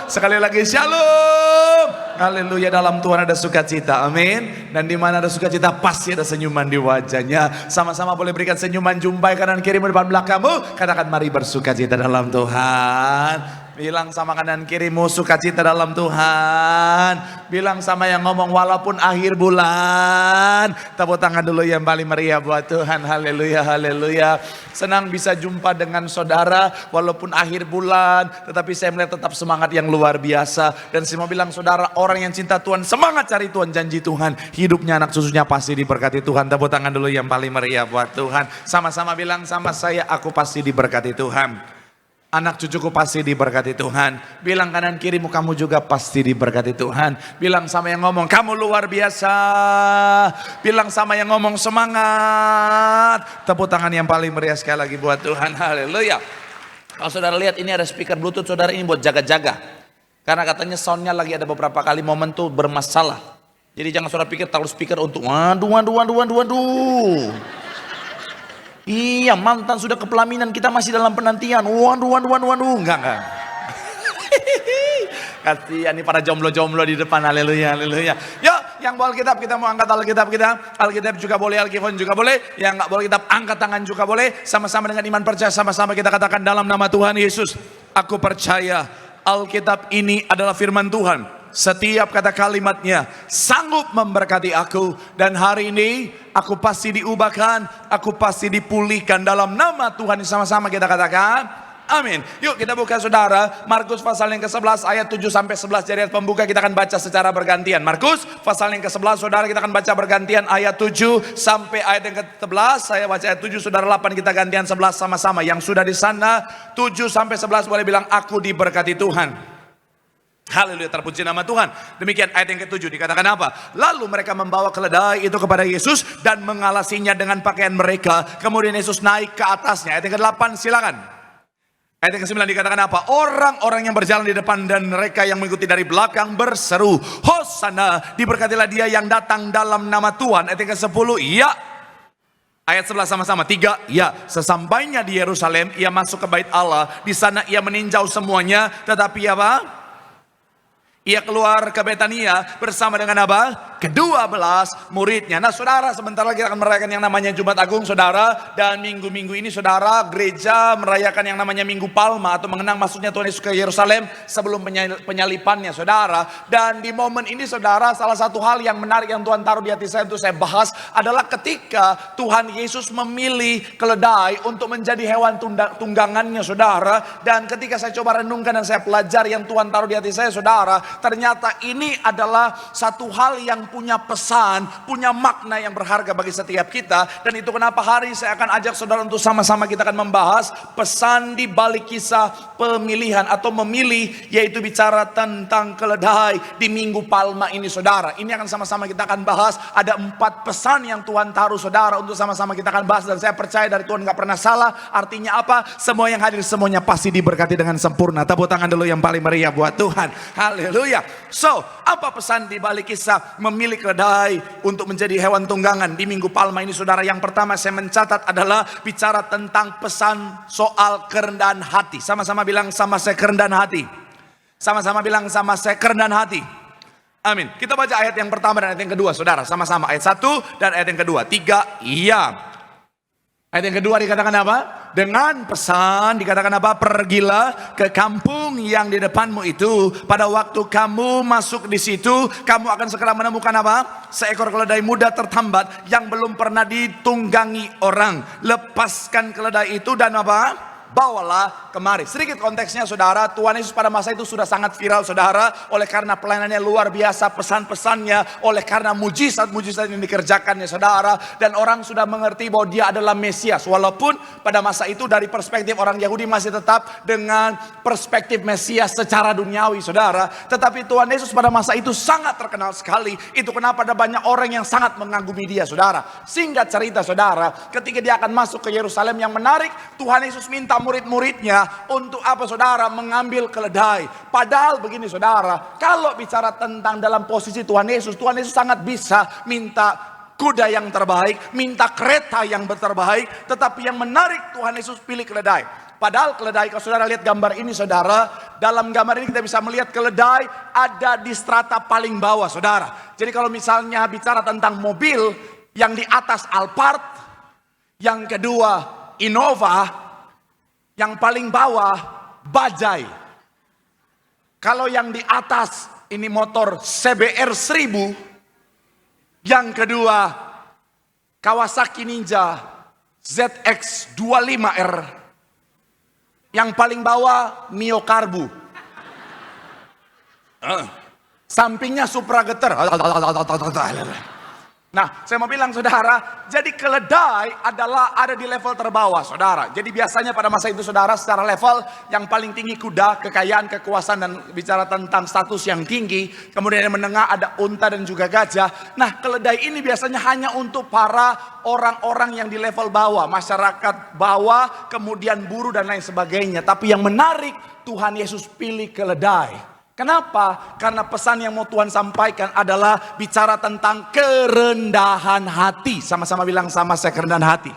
Sekali lagi shalom. Haleluya, dalam Tuhan ada sukacita, amin. Dan di mana ada sukacita pasti ada senyuman di wajahnya. Sama-sama boleh berikan senyuman, jumpai kanan kirimu, depan belakangmu. Katakan mari bersukacita dalam Tuhan. Bilang sama kanan kirimu, sukacita dalam Tuhan. Bilang sama yang ngomong, walaupun akhir bulan. Tepuk tangan dulu yang paling meriah buat Tuhan. Haleluya, haleluya. Senang bisa jumpa dengan saudara walaupun akhir bulan, tetapi saya melihat tetap semangat yang luar biasa. Dan saya mau bilang saudara, orang yang cinta Tuhan, semangat cari Tuhan, janji Tuhan, hidupnya anak cucunya pasti diberkati Tuhan. Tepuk tangan dulu yang paling meriah buat Tuhan. Sama-sama bilang sama saya, aku pasti diberkati Tuhan. Anak cucuku pasti diberkati Tuhan. Bilang kanan kirimu, kamu juga pasti diberkati Tuhan. Bilang sama yang ngomong, kamu luar biasa. Bilang sama yang ngomong, semangat. Tepuk tangan yang paling meriah sekali lagi buat Tuhan. Haleluya. Kalau saudara lihat, ini ada speaker bluetooth saudara, ini buat jaga-jaga. Karena katanya soundnya lagi ada beberapa kali momen tuh bermasalah. Jadi jangan saudara pikir taruh speaker untuk waduh. Iya, mantan sudah ke pelaminan, kita masih dalam penantian. Waduh. Enggak. Kasihan nih para jomblo-jomblo di depan. Haleluya, haleluya. Yuk, yang bawa Alkitab, kita mau angkat Alkitab kita. Alkitab juga boleh, Alkitab juga boleh. Yang enggak boleh Alkitab, angkat tangan juga boleh. Sama-sama dengan iman percaya, sama-sama kita katakan dalam nama Tuhan Yesus. Aku percaya Alkitab ini adalah firman Tuhan. Setiap kata kalimatnya sanggup memberkati aku. Dan hari ini aku pasti diubahkan, aku pasti dipulihkan dalam nama Tuhan. Sama-sama kita katakan amin. Yuk kita buka saudara, Markus pasal yang ke-11 ayat 7 sampai 11 jadi ayat pembuka, kita akan baca secara bergantian. Markus pasal yang ke-11 saudara, kita akan baca bergantian ayat 7 sampai ayat yang ke-11. Saya baca ayat 7, saudara 8, kita gantian 11 sama-sama. Yang sudah di sana 7 sampai 11 boleh bilang aku diberkati Tuhan. Haleluya, terpuji nama Tuhan. Demikian ayat yang ke-7 dikatakan apa? Lalu mereka membawa keledai itu kepada Yesus dan mengalasinya dengan pakaian mereka. Kemudian Yesus naik ke atasnya. Ayat yang ke-8 silakan. Ayat yang ke-9 dikatakan apa? Orang-orang yang berjalan di depan dan mereka yang mengikuti dari belakang berseru, Hosana, diberkatilah dia yang datang dalam nama Tuhan. Ayat yang ke-10, ya. Ayat 11 sama-sama, 3, ya. Sesampainya di Yerusalem, ia masuk ke bait Allah. Di sana ia meninjau semuanya, tetapi apa? Ia keluar ke Betania bersama dengan apa? Ke-12 muridnya. Nah saudara, sebentar lagi akan merayakan yang namanya Jumat Agung saudara. Dan minggu-minggu ini saudara, gereja merayakan yang namanya Minggu Palma, atau mengenang masuknya Tuhan Yesus ke Yerusalem sebelum penyalipannya saudara. Dan di momen ini saudara, salah satu hal yang menarik yang Tuhan taruh di hati saya untuk saya bahas adalah ketika Tuhan Yesus memilih keledai untuk menjadi hewan tunggangannya saudara. Dan ketika saya coba renungkan dan saya pelajari yang Tuhan taruh di hati saya saudara, ternyata ini adalah satu hal yang yang punya pesan, punya makna yang berharga bagi setiap kita. Dan itu kenapa hari ini saya akan ajak saudara untuk sama-sama kita akan membahas pesan di balik kisah pemilihan atau memilih, yaitu bicara tentang keledai di Minggu Palma ini saudara. Ini akan sama-sama kita akan bahas. Ada 4 pesan yang Tuhan taruh saudara untuk sama-sama kita akan bahas. Dan saya percaya dari Tuhan gak pernah salah. Artinya apa? Semua yang hadir semuanya pasti diberkati dengan sempurna. Tepuk tangan dulu yang paling meriah buat Tuhan. Haleluya. So, apa pesan di balik kisah memilih keledai untuk menjadi hewan tunggangan di Minggu Palma ini saudara? Yang pertama saya mencatat adalah bicara tentang pesan soal kerendahan hati. Sama-sama bilang sama saya kerendahan hati. Sama-sama bilang sama saya kerendahan hati. Amin. Kita baca ayat yang pertama dan ayat yang kedua saudara. Sama-sama ayat 1 dan ayat yang kedua. 3, iya. Ayat yang kedua dikatakan apa? Dengan pesan dikatakan apa? Pergilah ke kampung yang di depanmu itu. Pada waktu kamu masuk di situ, kamu akan segera menemukan apa? Seekor keledai muda tertambat yang belum pernah ditunggangi orang. Lepaskan keledai itu dan apa? Bawalah kemari. Sedikit konteksnya saudara, Tuhan Yesus pada masa itu sudah sangat viral saudara. Oleh karena pelayanannya luar biasa, pesan-pesannya, oleh karena mujizat-mujizat yang dikerjakannya saudara. Dan orang sudah mengerti bahwa dia adalah Mesias. Walaupun pada masa itu dari perspektif orang Yahudi masih tetap dengan perspektif Mesias secara duniawi saudara. Tetapi Tuhan Yesus pada masa itu sangat terkenal sekali. Itu kenapa ada banyak orang yang sangat mengagumi dia saudara. Singkat cerita saudara, ketika dia akan masuk ke Yerusalem, yang menarik Tuhan Yesus minta murid-muridnya untuk apa saudara? Mengambil keledai. Padahal begini saudara, kalau bicara tentang dalam posisi Tuhan Yesus sangat bisa minta kuda yang terbaik, minta kereta yang terbaik. Tetapi yang menarik Tuhan Yesus pilih keledai. Padahal keledai, kalau saudara lihat gambar ini saudara, dalam gambar ini kita bisa melihat keledai ada di strata paling bawah saudara. Jadi kalau misalnya bicara tentang mobil, yang di atas Alphard, yang kedua Innova, yang paling bawah Bajaj. Kalau yang di atas ini motor CBR 1000. Yang kedua Kawasaki Ninja ZX25R. Yang paling bawah Mio Karbu. Sampingnya Supra Getter. Nah, saya mau bilang saudara, jadi keledai adalah ada di level terbawah saudara. Jadi biasanya pada masa itu saudara, secara level yang paling tinggi kuda, kekayaan, kekuasaan, dan bicara tentang status yang tinggi. Kemudian yang menengah ada unta dan juga gajah. Nah, keledai ini biasanya hanya untuk para orang-orang yang di level bawah, masyarakat bawah, kemudian buruh dan lain sebagainya. Tapi yang menarik, Tuhan Yesus pilih keledai. Kenapa? Karena pesan yang mau Tuhan sampaikan adalah bicara tentang kerendahan hati. Sama-sama bilang sama saya kerendahan hati.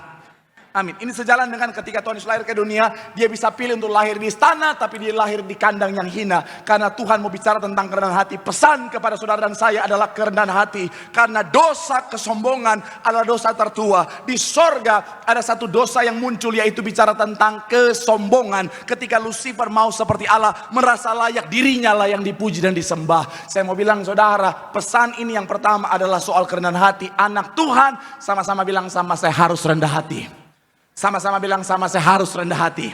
Amin. Ini sejalan dengan ketika Tuhan Yesus lahir ke dunia, dia bisa pilih untuk lahir di istana, tapi dia lahir di kandang yang hina. Karena Tuhan mau bicara tentang kerendahan hati. Pesan kepada saudara dan saya adalah kerendahan hati. Karena dosa kesombongan adalah dosa tertua. Di sorga ada satu dosa yang muncul, yaitu bicara tentang kesombongan. Ketika Lucifer mau seperti Allah, merasa layak dirinya lah yang dipuji dan disembah. Saya mau bilang saudara, pesan ini yang pertama adalah soal kerendahan hati. Anak Tuhan sama-sama bilang sama saya harus rendah hati. Sama-sama bilang sama saya harus rendah hati.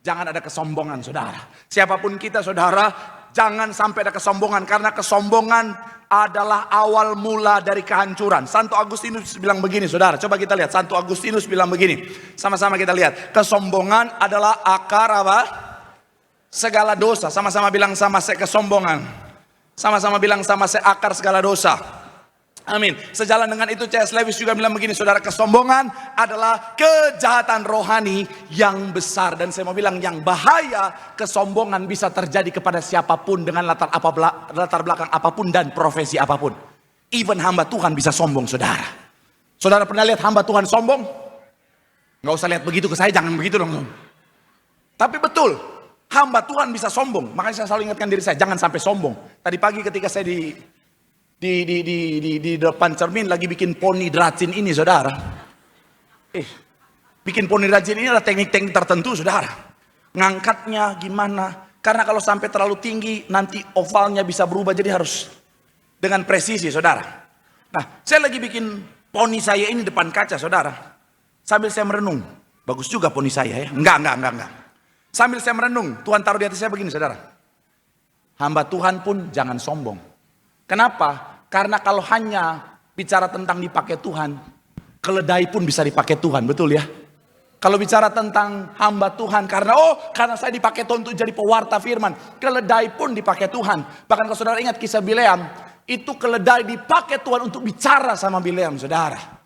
Jangan ada kesombongan saudara. Siapapun kita saudara, jangan sampai ada kesombongan. Karena kesombongan adalah awal mula dari kehancuran. Santo Agustinus bilang begini saudara. Coba kita lihat, Santo Agustinus bilang begini. Sama-sama kita lihat. Kesombongan adalah akar apa? Segala dosa. Sama-sama bilang sama saya kesombongan. Sama-sama bilang sama saya akar segala dosa. Amin. Sejalan dengan itu C.S. Lewis juga bilang begini saudara, kesombongan adalah kejahatan rohani yang besar. Dan saya mau bilang yang bahaya, kesombongan bisa terjadi kepada siapapun dengan latar belakang apapun dan profesi apapun. Even hamba Tuhan bisa sombong saudara. Saudara pernah lihat hamba Tuhan sombong? Gak usah lihat begitu ke saya, jangan begitu dong. Tapi betul, hamba Tuhan bisa sombong. Makanya saya selalu ingatkan diri saya, jangan sampai sombong. Tadi pagi ketika saya di depan cermin lagi bikin poni dracin ini saudara. Bikin poni dracin ini ada teknik-teknik tertentu saudara. Ngangkatnya gimana? Karena kalau sampai terlalu tinggi nanti ovalnya bisa berubah, jadi harus dengan presisi saudara. Nah, saya lagi bikin poni saya ini depan kaca saudara. Sambil saya merenung, bagus juga poni saya ya. Enggak. Sambil saya merenung, Tuhan taruh di hati saya begini saudara. Hamba Tuhan pun jangan sombong. Kenapa? Karena kalau hanya bicara tentang dipakai Tuhan, keledai pun bisa dipakai Tuhan, betul ya? Kalau bicara tentang hamba Tuhan, karena saya dipakai Tuhan untuk jadi pewarta firman, keledai pun dipakai Tuhan. Bahkan kalau saudara ingat kisah Bileam, itu keledai dipakai Tuhan untuk bicara sama Bileam, saudara.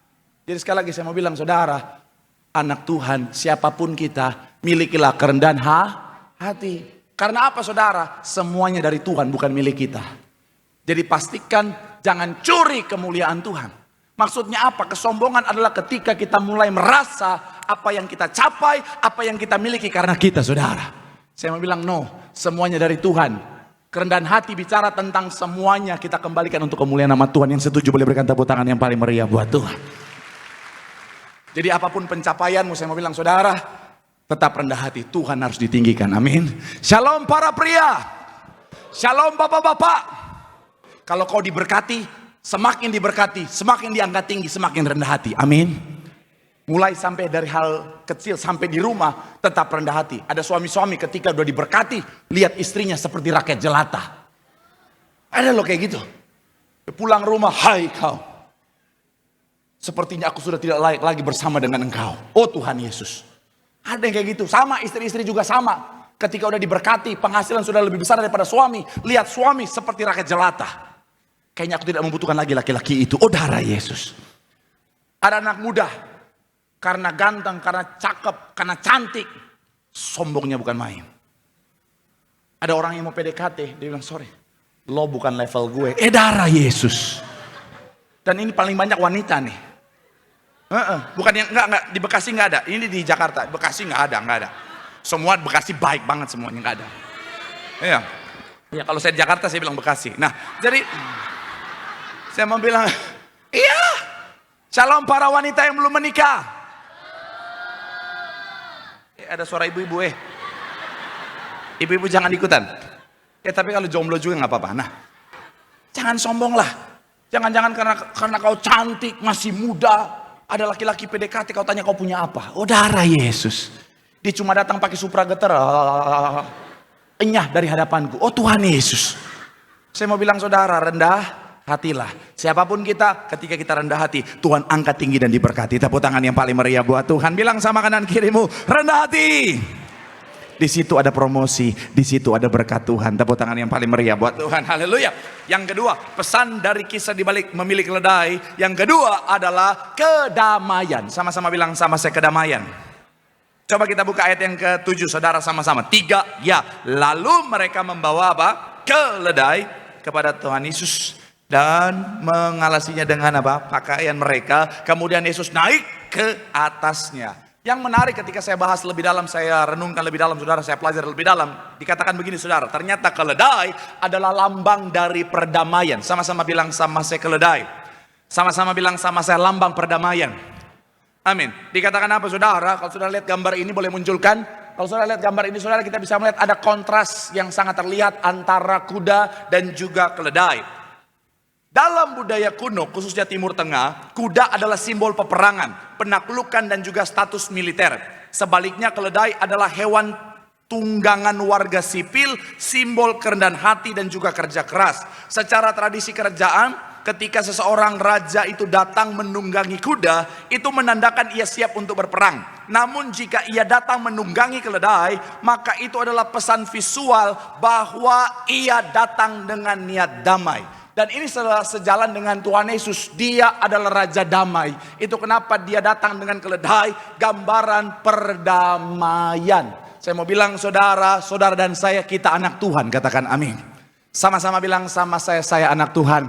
Jadi sekali lagi saya mau bilang, saudara, anak Tuhan, siapapun kita, milikilah kerendahan hati. Karena apa, saudara? Semuanya dari Tuhan, bukan milik kita. Jadi pastikan jangan curi kemuliaan Tuhan. Maksudnya apa? Kesombongan adalah ketika kita mulai merasa apa yang kita capai, apa yang kita miliki karena kita, saudara. Saya mau bilang no, semuanya dari Tuhan. Kerendahan hati bicara tentang semuanya kita kembalikan untuk kemuliaan nama Tuhan. Yang setuju boleh berikan tepuk tangan yang paling meriah buat Tuhan. Jadi apapun pencapaianmu, saya mau bilang, saudara, tetap rendah hati. Tuhan harus ditinggikan. Amin. Shalom para pria. Shalom bapak-bapak. Kalau kau diberkati, semakin diberkati, semakin diangkat tinggi, semakin rendah hati. Amin. Mulai sampai dari hal kecil sampai di rumah, tetap rendah hati. Ada suami-suami ketika udah diberkati, lihat istrinya seperti rakyat jelata. Ada loh kayak gitu. Pulang rumah, hai kau. Sepertinya aku sudah tidak layak lagi bersama dengan engkau. Oh Tuhan Yesus. Ada yang kayak gitu. Sama istri-istri juga sama. Ketika udah diberkati, penghasilan sudah lebih besar daripada suami. Lihat suami seperti rakyat jelata. Kayaknya aku tidak membutuhkan lagi laki-laki itu. Oh darah Yesus. Ada anak muda. Karena ganteng, karena cakep, karena cantik. Sombongnya bukan main. Ada orang yang mau PDKT. Dia bilang, sorry. Lo bukan level gue. Darah Yesus. Dan ini paling banyak wanita nih. Bukan yang enggak, di Bekasi enggak ada. Ini di Jakarta. Bekasi enggak ada. Semua Bekasi baik banget semuanya, enggak ada. Iya. Ya kalau saya di Jakarta saya bilang Bekasi. Nah, jadi saya mau bilang, iya. Shalom para wanita yang belum menikah. Ada suara ibu-ibu Ibu-ibu jangan ikutan. Tapi kalau jomblo juga nggak apa-apa. Nah, jangan sombong lah. Jangan-jangan karena kau cantik, masih muda, ada laki-laki PDKT, kau tanya kau punya apa? Oh darah Yesus. Dia cuma datang pakai Supra Getter, enyah dari hadapanku. Oh Tuhan Yesus. Saya mau bilang saudara, rendah hatilah. Siapapun kita, ketika kita rendah hati, Tuhan angkat tinggi dan diberkati. Tepuk tangan yang paling meriah buat Tuhan. Bilang sama kanan kirimu, rendah hati. Di situ ada promosi, di situ ada berkat Tuhan. Tepuk tangan yang paling meriah buat Tuhan. Haleluya. Yang kedua, pesan dari kisah di balik memiliki keledai. Yang kedua adalah kedamaian. Sama-sama bilang sama saya, kedamaian. Coba kita buka ayat yang ke-7, saudara, sama-sama. 3, ya. Lalu mereka membawa apa? Keledai kepada Tuhan Yesus dan mengalasinya dengan apa? Pakaian mereka. Kemudian Yesus naik ke atasnya. Yang menarik ketika saya bahas lebih dalam, saya renungkan lebih dalam, saudara, saya pelajari lebih dalam. Dikatakan begini, saudara, ternyata keledai adalah lambang dari perdamaian. Sama-sama bilang sama saya, keledai. Sama-sama bilang sama saya, lambang perdamaian. Amin. Dikatakan apa, saudara? Kalau saudara lihat gambar ini, boleh munculkan. Kalau saudara lihat gambar ini, saudara, kita bisa melihat ada kontras yang sangat terlihat antara kuda dan juga keledai. Dalam budaya kuno, khususnya Timur Tengah, kuda adalah simbol peperangan, penaklukan dan juga status militer. Sebaliknya keledai adalah hewan tunggangan warga sipil, simbol kerendahan hati dan juga kerja keras. Secara tradisi kerajaan, ketika seseorang raja itu datang menunggangi kuda, itu menandakan ia siap untuk berperang. Namun jika ia datang menunggangi keledai, maka itu adalah pesan visual bahwa ia datang dengan niat damai. Dan ini sejalan dengan Tuhan Yesus. Dia adalah Raja Damai. Itu kenapa dia datang dengan keledai, gambaran perdamaian. Saya mau bilang saudara dan saya, kita anak Tuhan. Katakan amin. Sama-sama bilang sama saya anak Tuhan.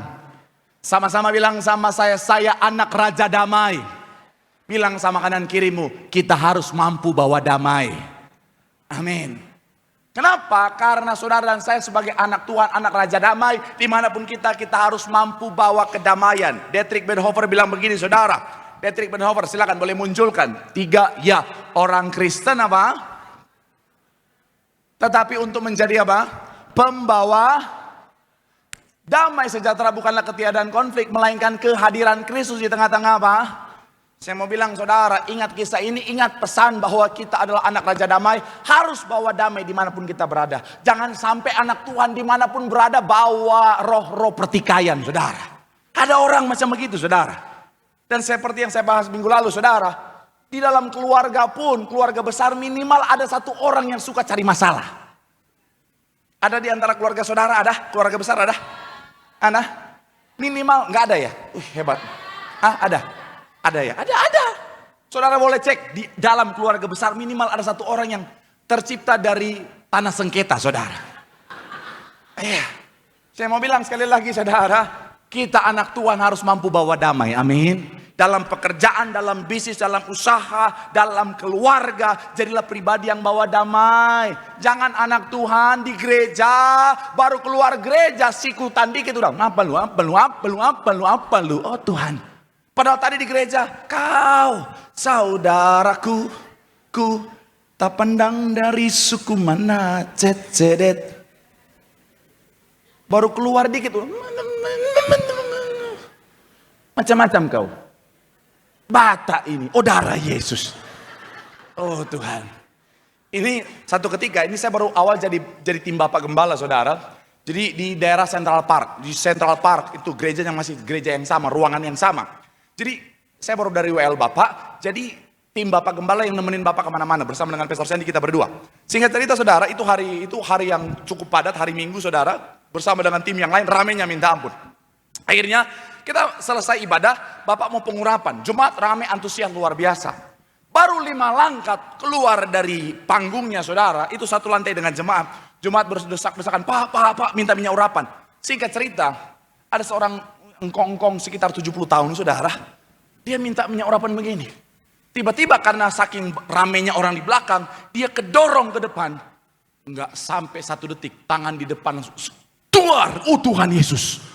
Sama-sama bilang sama saya anak Raja Damai. Bilang sama kanan kirimu, kita harus mampu bawa damai. Amin. Kenapa? Karena saudara dan saya sebagai anak Tuhan, anak Raja Damai, dimanapun kita harus mampu bawa kedamaian. Dietrich Bonhoeffer bilang begini, saudara. Dietrich Bonhoeffer, silakan boleh munculkan. 3, ya, orang Kristen apa? Tetapi untuk menjadi apa? Pembawa damai sejahtera, bukanlah ketiadaan konflik, melainkan kehadiran Kristus di tengah-tengah apa? Saya mau bilang saudara, ingat kisah ini, ingat pesan bahwa kita adalah anak Raja Damai, harus bawa damai dimanapun kita berada. Jangan sampai anak Tuhan dimanapun berada bawa roh-roh pertikaian, saudara. Ada orang macam begitu, saudara. Dan seperti yang saya bahas minggu lalu, saudara, di dalam keluarga pun, keluarga besar minimal ada satu orang yang suka cari masalah. Ada di antara keluarga saudara, ada? Keluarga besar ada? Ada? Minimal, nggak ada ya? Hebat. Ada? Ada ya? Ada. Saudara boleh cek, di dalam keluarga besar minimal ada satu orang yang tercipta dari tanah sengketa, saudara. Saya mau bilang sekali lagi, saudara, kita anak Tuhan harus mampu bawa damai, amin. Dalam pekerjaan, dalam bisnis, dalam usaha, dalam keluarga, jadilah pribadi yang bawa damai. Jangan anak Tuhan di gereja, baru keluar gereja, sikutan dikit udah. Apa lu? Oh Tuhan. Padahal tadi di gereja, kau saudaraku, ku tak pandang dari suku mana, cedet. Baru keluar dikit udah. Macam-macam kau. Bata ini, oh darah Yesus. Oh Tuhan. Ini satu ketika, ini saya baru awal jadi tim Bapak Gembala, saudara. Jadi di daerah Central Park. Di Central Park itu gereja yang masih gereja yang sama, ruangan yang sama. Jadi saya baru dari WL Bapak. Jadi tim Bapak Gembala yang nemenin Bapak kemana-mana bersama dengan Pastor Sandy kita berdua. Singkat cerita, saudara, itu hari yang cukup padat, hari Minggu, saudara. Bersama dengan tim yang lain, ramenya minta ampun. Akhirnya kita selesai ibadah, Bapak mau pengurapan. Jumat rame, antusias luar biasa. Baru 5 langkah keluar dari panggungnya, saudara. Itu satu lantai dengan jemaat. Jemaat berdesak-desakan, Pak, minta minyak urapan. Singkat cerita, ada seorang engkong-engkong sekitar 70 tahun, saudara. Dia minta minyak urapan begini. Tiba-tiba karena saking ramenya orang di belakang, dia kedorong ke depan. Enggak sampai 1 detik, tangan di depan langsung keluar. Oh Tuhan Yesus.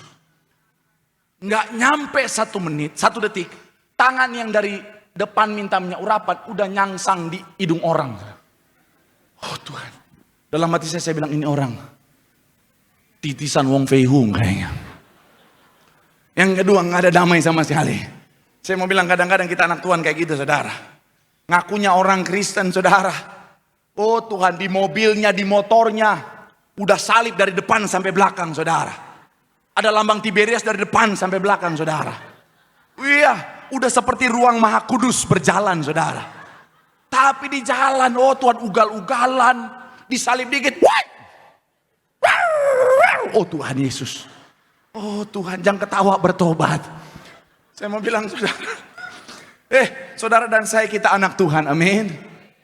Nggak nyampe 1 menit, 1 detik, tangan yang dari depan minta minyak urapan udah nyangsang di hidung orang. Oh Tuhan. Dalam hati saya bilang, ini orang titisan Wong Fei Hung kayaknya. Yang kedua, nggak ada damai sama sekali. Saya mau bilang, kadang-kadang kita anak Tuhan kayak gitu, saudara. Ngakunya orang Kristen, saudara. Oh Tuhan, di mobilnya, di motornya udah salib dari depan sampai belakang, saudara. Ada lambang Tiberias dari depan sampai belakang, saudara. Iya, udah seperti ruang Maha Kudus berjalan, saudara. Tapi di jalan, oh Tuhan, ugal-ugalan, disalib dikit. Oh Tuhan Yesus. Oh Tuhan, jangan ketawa, bertobat. Saya mau bilang, saudara. Saudara dan saya, kita anak Tuhan, amin.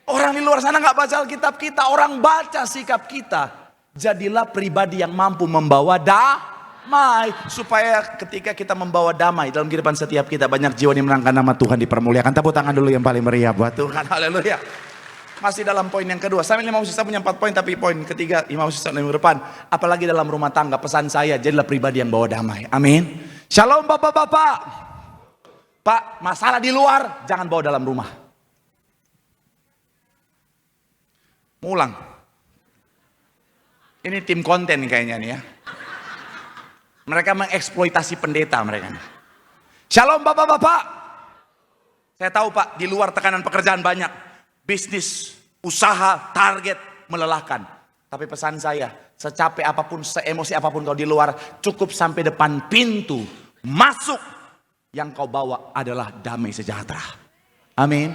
Orang di luar sana nggak baca Alkitab kita, orang baca sikap kita. Jadilah pribadi yang mampu membawa damai, supaya ketika kita membawa damai dalam kehidupan setiap kita, banyak jiwa yang menangkan nama Tuhan dipermuliakan. Tepuk tangan dulu yang paling meriah buat Tuhan. Haleluya. Masih dalam poin yang kedua. Sambil Imam Sisa punya 4 poin, tapi poin ketiga Imam Sisa minggu depan. Apalagi dalam rumah tangga, pesan saya, jadilah pribadi yang bawa damai. Amin. Shalom bapak-bapak. Pak, masalah di luar jangan bawa dalam rumah. Ulang. Ini tim konten kayaknya nih ya. Mereka mengeksploitasi pendeta mereka. Shalom bapak-bapak. Saya tahu Pak, di luar tekanan pekerjaan banyak. Bisnis, usaha, target melelahkan. Tapi pesan saya, secapek apapun, seemosi apapun kau di luar, cukup sampai depan pintu. Masuk, yang kau bawa adalah damai sejahtera. Amin.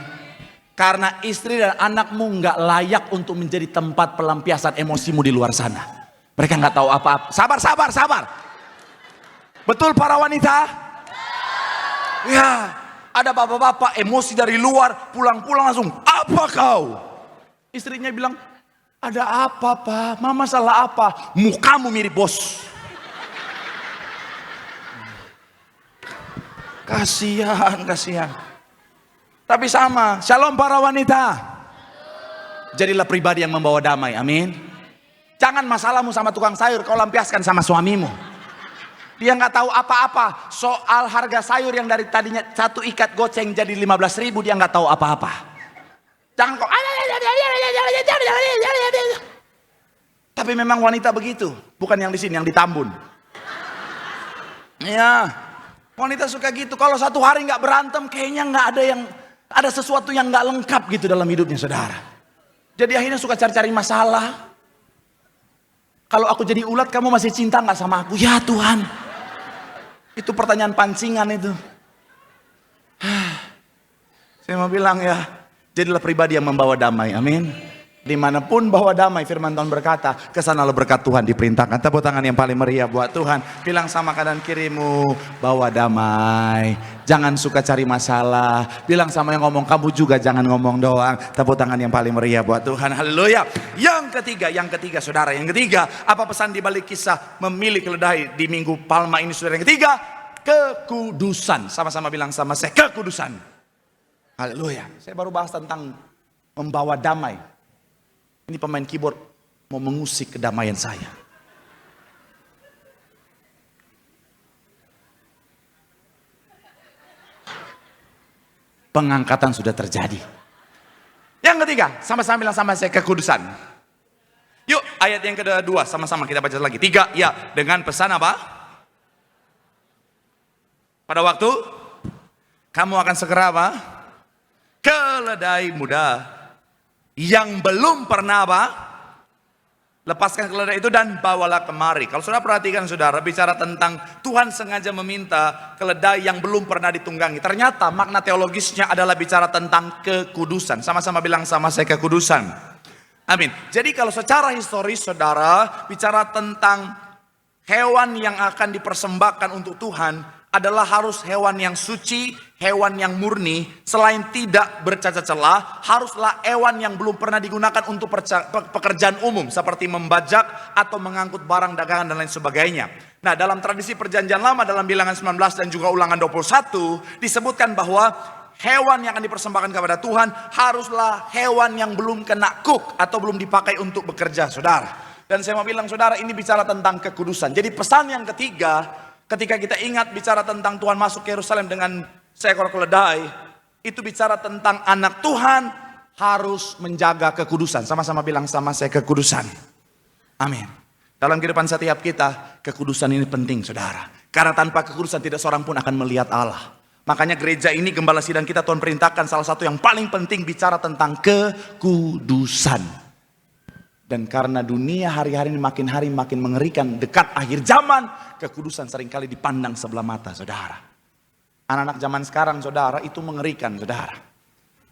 Karena istri dan anakmu nggak layak untuk menjadi tempat pelampiasan emosimu di luar sana. Mereka nggak tahu apa-apa. Sabar. Betul para wanita? Ya, ada bapak-bapak emosi dari luar, pulang-pulang langsung, apa kau? Istrinya bilang, ada apa Pak? Mama salah apa? Mukamu mirip bos. Kasihan. Tapi sama, shalom para wanita. Jadilah pribadi yang membawa damai, amin. Jangan masalahmu sama tukang sayur kau lampiaskan sama suamimu. Dia nggak tahu apa-apa soal harga sayur yang dari tadinya 1 ikat goceng jadi 15.000, dia nggak tahu apa-apa. Jangan kau. Tapi memang wanita begitu, bukan yang di sini, yang di Tambun. Ya, wanita suka gitu. Kalau 1 hari nggak berantem, kayaknya nggak ada sesuatu yang nggak lengkap gitu dalam hidupnya, saudara. Jadi akhirnya suka cari-cari masalah. Kalau aku jadi ulat, kamu masih cinta nggak sama aku? Ya Tuhan. Itu pertanyaan pancingan itu. Saya mau bilang ya, jadilah pribadi yang membawa damai, amin. Dimanapun bawa damai, firman Tuhan berkata, kesanalah berkat Tuhan diperintahkan. Tepuk tangan yang paling meriah buat Tuhan. Bilang sama kanan kirimu, bawa damai. Jangan suka cari masalah. Bilang sama yang ngomong, kamu juga jangan ngomong doang. Tepuk tangan yang paling meriah buat Tuhan. Haleluya. Yang ketiga saudara, yang ketiga, apa pesan di balik kisah memilih keledai di Minggu Palma ini saudara? Yang ketiga, kekudusan. Sama-sama bilang sama saya, kekudusan. Haleluya. Saya baru bahas tentang membawa damai. Ini pemain keyboard mau mengusik kedamaian saya. Pengangkatan sudah terjadi. Yang ketiga, sama-sama bilang sama saya, kekudusan. Yuk, ayat yang kedua, sama-sama kita baca lagi. 3, ya, dengan pesan apa? Pada waktu kamu akan segera apa? Keledai muda yang belum pernah apa? Lepaskan keledai itu dan bawalah kemari. Kalau saudara perhatikan saudara, bicara tentang Tuhan sengaja meminta keledai yang belum pernah ditunggangi. Ternyata makna teologisnya adalah bicara tentang kekudusan. Sama-sama bilang sama saya, kekudusan. Amin. Jadi kalau secara historis saudara, bicara tentang hewan yang akan dipersembahkan untuk Tuhan adalah harus hewan yang suci, hewan yang murni, selain tidak bercacat celah, haruslah hewan yang belum pernah digunakan untuk pekerjaan umum seperti membajak atau mengangkut barang dagangan dan lain sebagainya. Nah, dalam tradisi perjanjian lama dalam Bilangan 19 dan juga Ulangan 21 disebutkan bahwa hewan yang akan dipersembahkan kepada Tuhan haruslah hewan yang belum kena kuk atau belum dipakai untuk bekerja, saudara. Dan saya mau bilang saudara, ini bicara tentang kekudusan. Jadi pesan yang ketiga, ketika kita ingat bicara tentang Tuhan masuk ke Yerusalem dengan seekor keledai, itu bicara tentang anak Tuhan harus menjaga kekudusan. Sama-sama bilang sama saya, kekudusan. Amin. Dalam kehidupan setiap kita, kekudusan ini penting saudara. Karena tanpa kekudusan tidak seorang pun akan melihat Allah. Makanya gereja ini, gembala sidang kita, Tuhan perintahkan salah satu yang paling penting bicara tentang kekudusan. Dan karena dunia hari-hari ini makin hari makin mengerikan, dekat akhir zaman, kekudusan seringkali dipandang sebelah mata saudara. Anak-anak zaman sekarang saudara itu mengerikan saudara.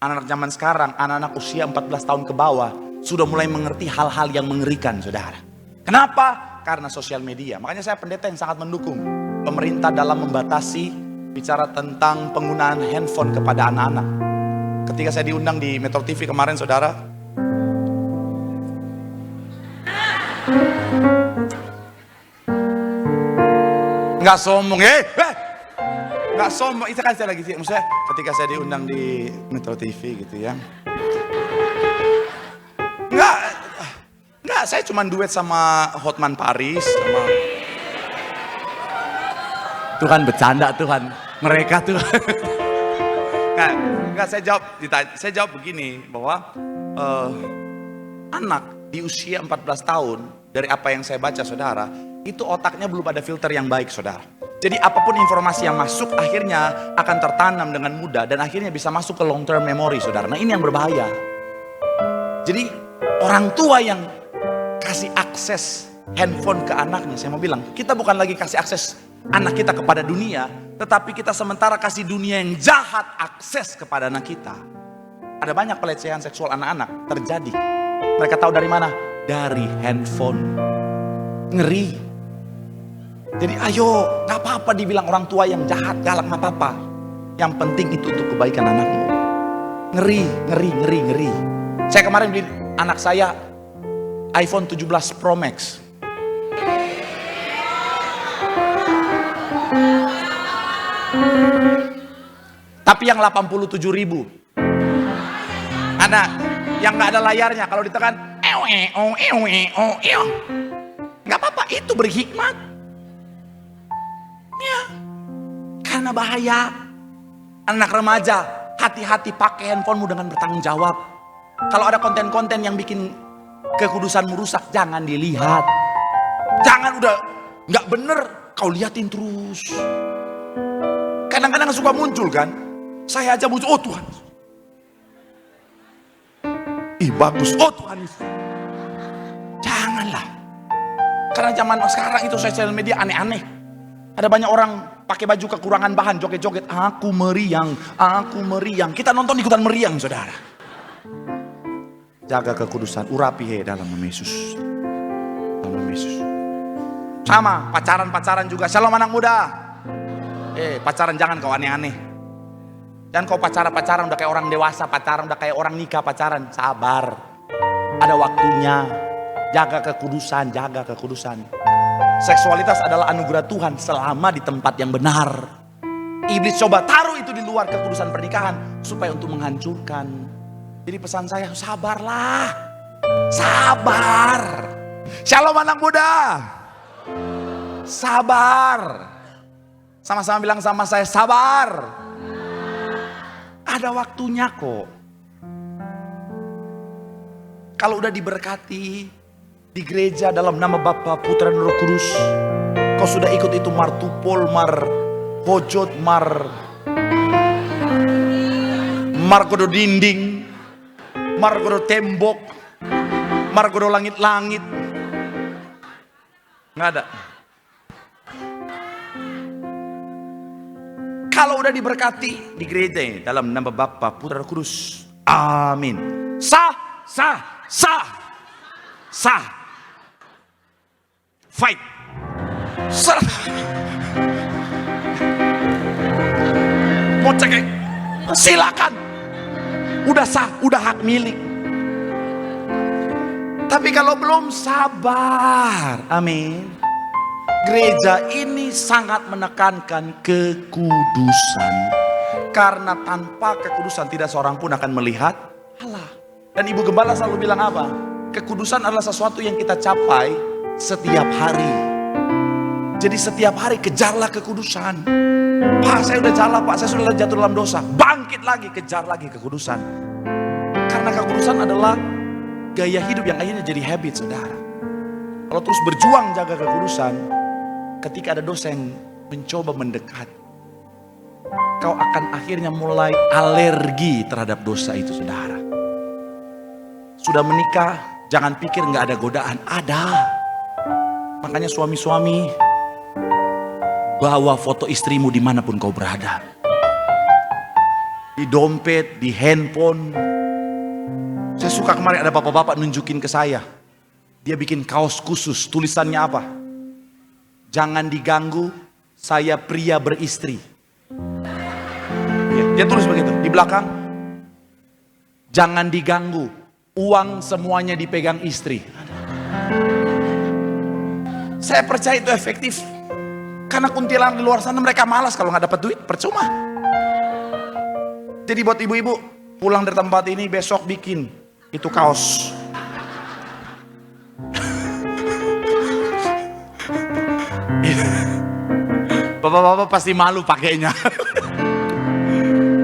Anak-anak zaman sekarang, anak-anak usia 14 tahun ke bawah sudah mulai mengerti hal-hal yang mengerikan saudara. Kenapa? Karena sosial media. Makanya saya pendeta yang sangat mendukung pemerintah dalam membatasi bicara tentang penggunaan handphone kepada anak-anak. Ketika saya diundang di Metro TV kemarin saudara, nggak sombong, nggak sombong. Itu kan saya lagi, maksudnya ketika saya diundang di Metro TV gitu ya, nggak, saya cuma duet sama Hotman Paris, sama Tuhan bercanda Tuhan, mereka tuh. Nggak, saya jawab begini bahwa anak di usia 14 tahun dari apa yang saya baca saudara, itu otaknya belum ada filter yang baik saudara. Jadi apapun informasi yang masuk akhirnya akan tertanam dengan mudah dan akhirnya bisa masuk ke long term memory saudara. Nah, ini yang berbahaya. Jadi orang tua yang kasih akses handphone ke anaknya, saya mau bilang, kita bukan lagi kasih akses anak kita kepada dunia, tetapi kita sementara kasih dunia yang jahat akses kepada anak kita. Ada banyak pelecehan seksual anak-anak terjadi. Mereka tahu dari mana? Dari handphone. Ngeri. Jadi ayo, gak apa-apa dibilang orang tua yang jahat, galak, gak apa-apa. Yang penting itu untuk kebaikan anakmu. Ngeri. Saya kemarin beli anak saya iPhone 17 Pro Max. Tapi yang 87.000. Anak yang gak ada layarnya, kalau ditekan gak apa-apa, itu berhikmat. Ya, karena bahaya. Anak remaja, hati-hati pakai handphonemu dengan bertanggung jawab. Kalau ada konten-konten yang bikin kekudusanmu rusak, jangan dilihat. Jangan udah gak bener, kau liatin terus. Kadang-kadang suka muncul kan, saya aja muncul, oh Tuhan, ih bagus, oh Tuhan, janganlah. Karena zaman sekarang itu sosial media aneh-aneh. Ada banyak orang pakai baju kekurangan bahan, joget-joget, aku meriang, aku meriang. Kita nonton ikutan meriang, saudara. Jaga kekudusan, urapi dalam nama Yesus. Dalam nama Yesus. Sama, pacaran juga. Shalom anak muda. Pacaran jangan kau aneh-aneh. Jangan kau pacaran udah kayak orang dewasa, pacaran udah kayak orang nikah, pacaran. Sabar. Ada waktunya. Jaga kekudusan, jaga kekudusan. Seksualitas adalah anugerah Tuhan selama di tempat yang benar. Iblis coba taruh itu di luar kekudusan pernikahan supaya untuk menghancurkan. Jadi pesan saya, sabarlah. Sabar. Shalom anak muda. Sabar. Sama-sama bilang sama saya, sabar. Ada waktunya kok. Kalau udah diberkati di gereja dalam nama Bapa, Putra dan Roh Kudus, kau sudah ikut itu martupol, hojot, margodo dinding, margodo tembok, margodo langit-langit. Nggak ada. Kalau udah diberkati di gereja ini dalam nama Bapa, Putra dan Roh Kudus, amin. Sah. Fight. Mau cek, silakan. Udah sah, udah hak milik. Tapi kalau belum, sabar. Amin. Gereja ini sangat menekankan kekudusan. Karena tanpa kekudusan tidak seorang pun akan melihat Allah. Dan Ibu Gembala selalu bilang apa? Kekudusan adalah sesuatu yang kita capai setiap hari. Jadi setiap hari kejarlah kekudusan. Pak, saya udah salah, Pak, saya sudah jatuh dalam dosa. Bangkit lagi, kejar lagi kekudusan. Karena kekudusan adalah gaya hidup yang akhirnya jadi habit, saudara. Kalau terus berjuang jaga kekudusan, ketika ada dosa yang mencoba mendekat, kau akan akhirnya mulai alergi terhadap dosa itu, saudara. Sudah menikah, jangan pikir nggak ada godaan, ada. Makanya suami-suami, bawa foto istrimu dimanapun kau berada. Di dompet, di handphone. Saya suka kemarin ada bapak-bapak nunjukin ke saya. Dia bikin kaos khusus, tulisannya apa? Jangan diganggu, saya pria beristri. Dia tulis begitu, di belakang. Jangan diganggu, uang semuanya dipegang istri. Saya percaya itu efektif. Karena kuntilanak di luar sana mereka malas kalau nggak dapat duit, percuma. Jadi buat ibu-ibu, pulang dari tempat ini besok bikin itu kaos. Bapak-bapak pasti malu pakainya.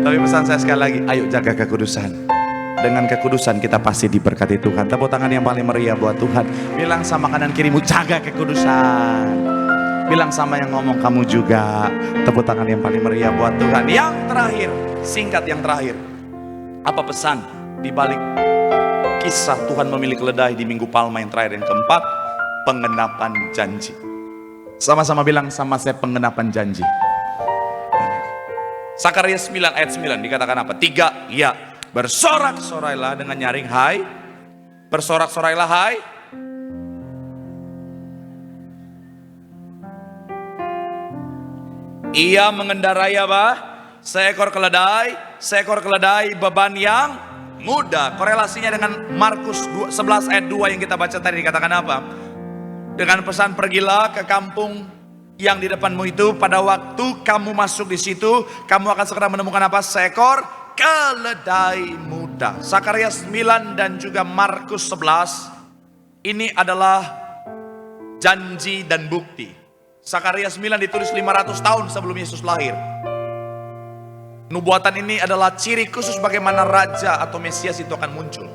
Tapi pesan saya sekali lagi, ayo jaga kekudusan. Dengan kekudusan kita pasti diberkati Tuhan. Tepuk tangan yang paling meriah buat Tuhan. Bilang sama kanan kirimu, jaga kekudusan. Bilang sama yang ngomong, kamu juga. Tepuk tangan yang paling meriah buat Tuhan. Yang terakhir, singkat yang terakhir. Apa pesan di balik kisah Tuhan memilih keledai di Minggu Palma yang terakhir, yang keempat? Pengenapan janji. Sama-sama bilang sama saya, pengenapan janji. Sakaria 9 ayat 9 dikatakan apa? 3, ya. Bersorak-sorailah dengan nyaring, hai. Bersorak-sorailah, hai. Ia mengendarai apa? Seekor keledai beban yang mudah. Korelasinya dengan Markus 11 ayat 2 yang kita baca tadi dikatakan apa? Dengan pesan, pergilah ke kampung yang di depanmu itu, pada waktu kamu masuk di situ, kamu akan segera menemukan apa? Seekor keledai muda. Sakaria 9 dan juga Markus 11 ini adalah janji dan bukti. Sakaria 9 ditulis 500 tahun sebelum Yesus lahir. Nubuatan ini adalah ciri khusus bagaimana raja atau Mesias itu akan muncul.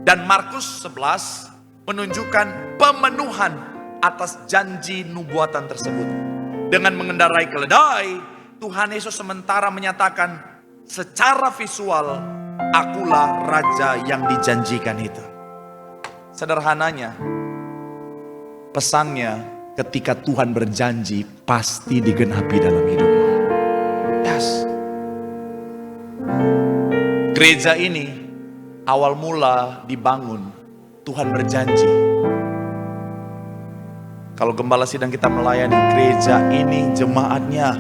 Dan Markus 11 menunjukkan pemenuhan atas janji nubuatan tersebut. Dengan mengendarai keledai, Tuhan Yesus sementara menyatakan secara visual, akulah raja yang dijanjikan itu. Sederhananya, pesannya ketika Tuhan berjanji pasti digenapi dalam hidupmu. Gereja ini awal mula dibangun, Tuhan berjanji. Kalau gembala sidang kita melayani, gereja ini jemaatnya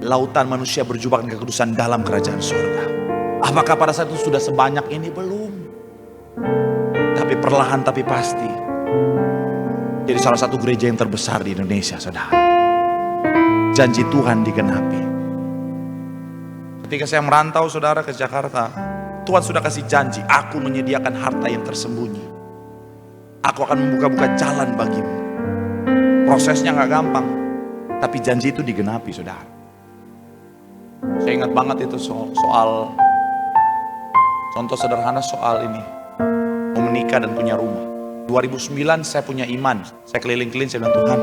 lautan manusia berjubahkan kekudusan dalam kerajaan surga. Apakah pada saat itu sudah sebanyak ini? Belum. Tapi perlahan tapi pasti jadi salah satu gereja yang terbesar di Indonesia, saudara. Janji Tuhan digenapi. Ketika saya merantau, saudara, ke Jakarta, Tuhan sudah kasih janji, aku menyediakan harta yang tersembunyi. Aku akan membuka-buka jalan bagimu. Prosesnya gak gampang, tapi janji itu digenapi, saudara. Saya ingat banget itu soal contoh sederhana soal ini, mau menikah dan punya rumah. 2009 saya punya iman, saya keliling-keliling, saya bilang, Tuhan,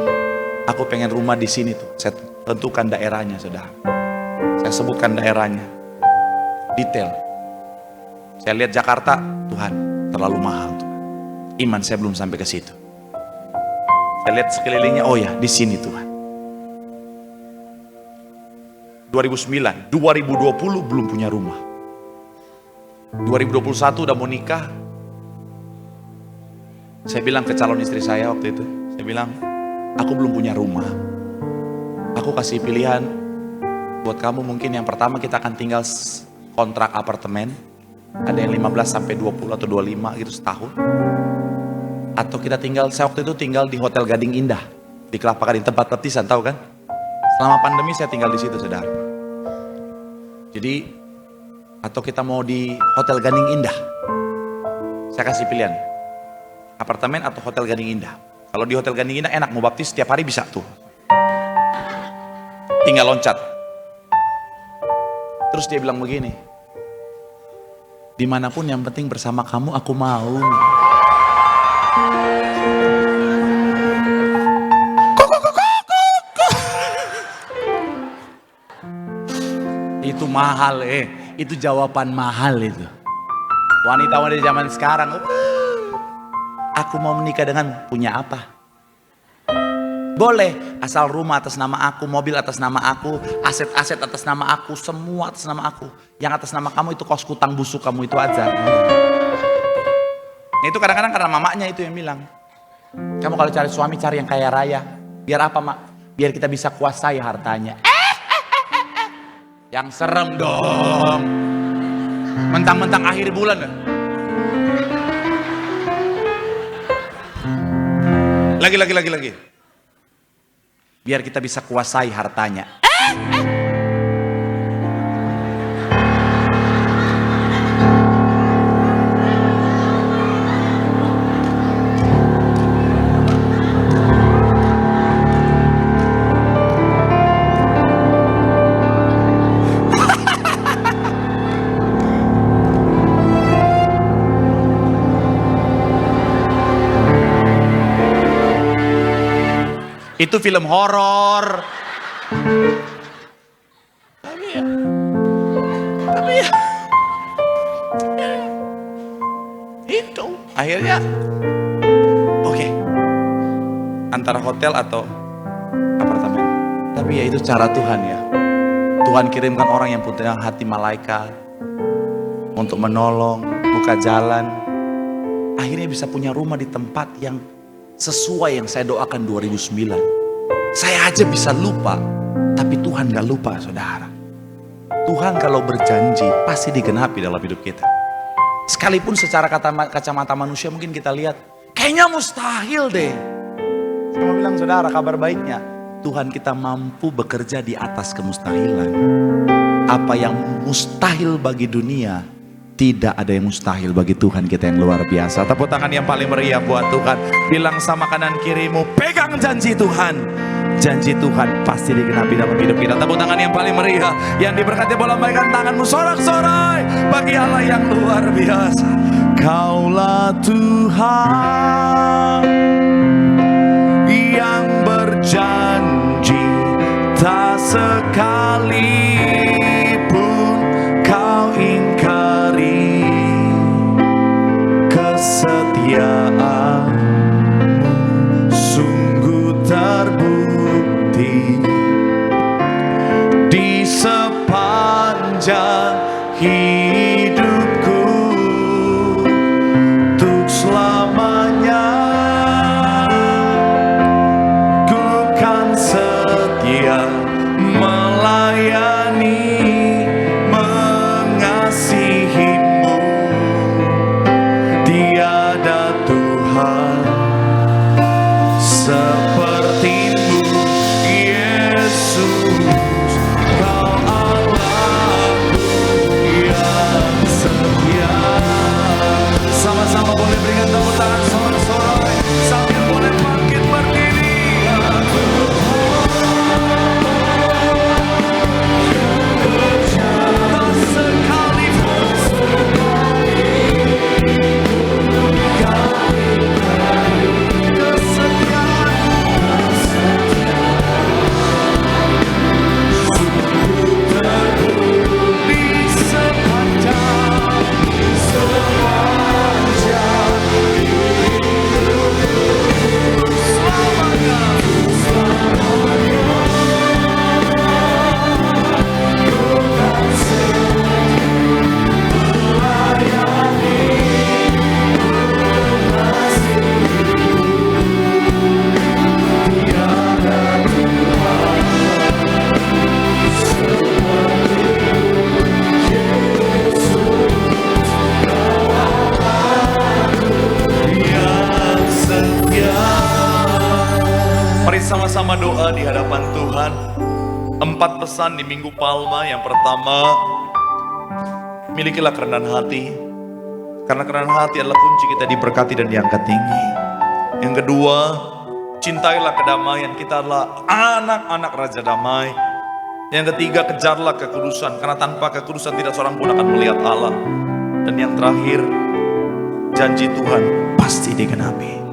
aku pengen rumah di sini tuh. Saya tentukan daerahnya, saudara. Saya sebutkan daerahnya, detail. Saya lihat Jakarta, Tuhan, terlalu mahal tuh. Iman saya belum sampai ke situ. Saya lihat sekelilingnya, oh ya, di sini Tuhan. 2009, 2020 belum punya rumah. 2021 udah mau nikah. Saya bilang ke calon istri saya waktu itu, saya bilang, aku belum punya rumah. Aku kasih pilihan buat kamu, mungkin yang pertama kita akan tinggal kontrak apartemen. Ada yang 15 sampai 20 atau 25 gitu setahun. Atau kita tinggal, saya waktu itu tinggal di Hotel Gading Indah di Kelapa Gading, tempat baptisan, tahu kan? Selama pandemi saya tinggal di situ, saudara. Jadi, atau kita mau di Hotel Gading Indah. Saya kasih pilihan, apartemen atau Hotel Gading Indah. Kalau di Hotel Gading Indah enak, mau baptis setiap hari bisa tuh. Tinggal loncat. Terus dia bilang begini, dimanapun yang penting bersama kamu aku mau. Itu mahal, itu jawaban mahal itu. Wanita-wanita zaman sekarang, aku mau menikah dengan punya apa? Boleh, asal rumah atas nama aku, mobil atas nama aku, aset-aset atas nama aku, semua atas nama aku. Yang atas nama kamu itu kos kutang busuk kamu itu aja. Nah, itu kadang-kadang karena mamanya itu yang bilang, kamu kalau cari suami cari yang kaya raya. Biar apa, Mak? Biar kita bisa kuasai hartanya. Yang serem dong. Mentang-mentang akhir bulan. Lagi. Biar kita bisa kuasai hartanya. Itu film horor. Tapi ya, itu akhirnya oke. Antara hotel atau apartemen. Tapi ya itu cara Tuhan ya. Tuhan kirimkan orang yang punya hati malaikat untuk menolong, buka jalan. Akhirnya bisa punya rumah di tempat yang sesuai yang saya doakan 2009. Saya aja bisa lupa, tapi Tuhan gak lupa, saudara. Tuhan kalau berjanji pasti digenapi dalam hidup kita. Sekalipun secara kacamata manusia mungkin kita lihat kayaknya mustahil deh. Saya mau bilang, saudara, kabar baiknya Tuhan kita mampu bekerja di atas kemustahilan. Apa yang mustahil bagi dunia, tidak ada yang mustahil bagi Tuhan kita yang luar biasa. Tepuk tangan yang paling meriah buat Tuhan. Bilang sama kanan kirimu, pegang janji Tuhan. Janji Tuhan pasti digenapi dalam hidup kita. Tepuk tangan yang paling meriah. Yang diberkati boleh lambaikan tanganmu sorak-sorai bagi Allah yang luar biasa. Kaulah Tuhan yang berjanji, tak sekalipun kau ingkari kesetiaanmu sungguh terbukti di sepanjang hidup setia melayani, mengasihimu. Tiada Tuhan sepertimu, Yesus. Kau Allahku yang setia. Sama-sama boleh berikan tepuk tangan sorak-sorai sambil boleh bangkit berdiri. Tak sekalipun di sepanjang yang setia. Mari sama-sama doa di hadapan Tuhan. 4 pesan di Minggu Palma. Yang pertama, milikilah kerendahan hati, karena kerendahan hati adalah kunci kita diberkati dan diangkat tinggi. Yang kedua, cintailah kedamaian, kita adalah anak-anak Raja Damai. Yang ketiga, kejarlah kekudusan, karena tanpa kekudusan tidak seorang pun akan melihat Allah. Dan yang terakhir, janji Tuhan pasti digenapi.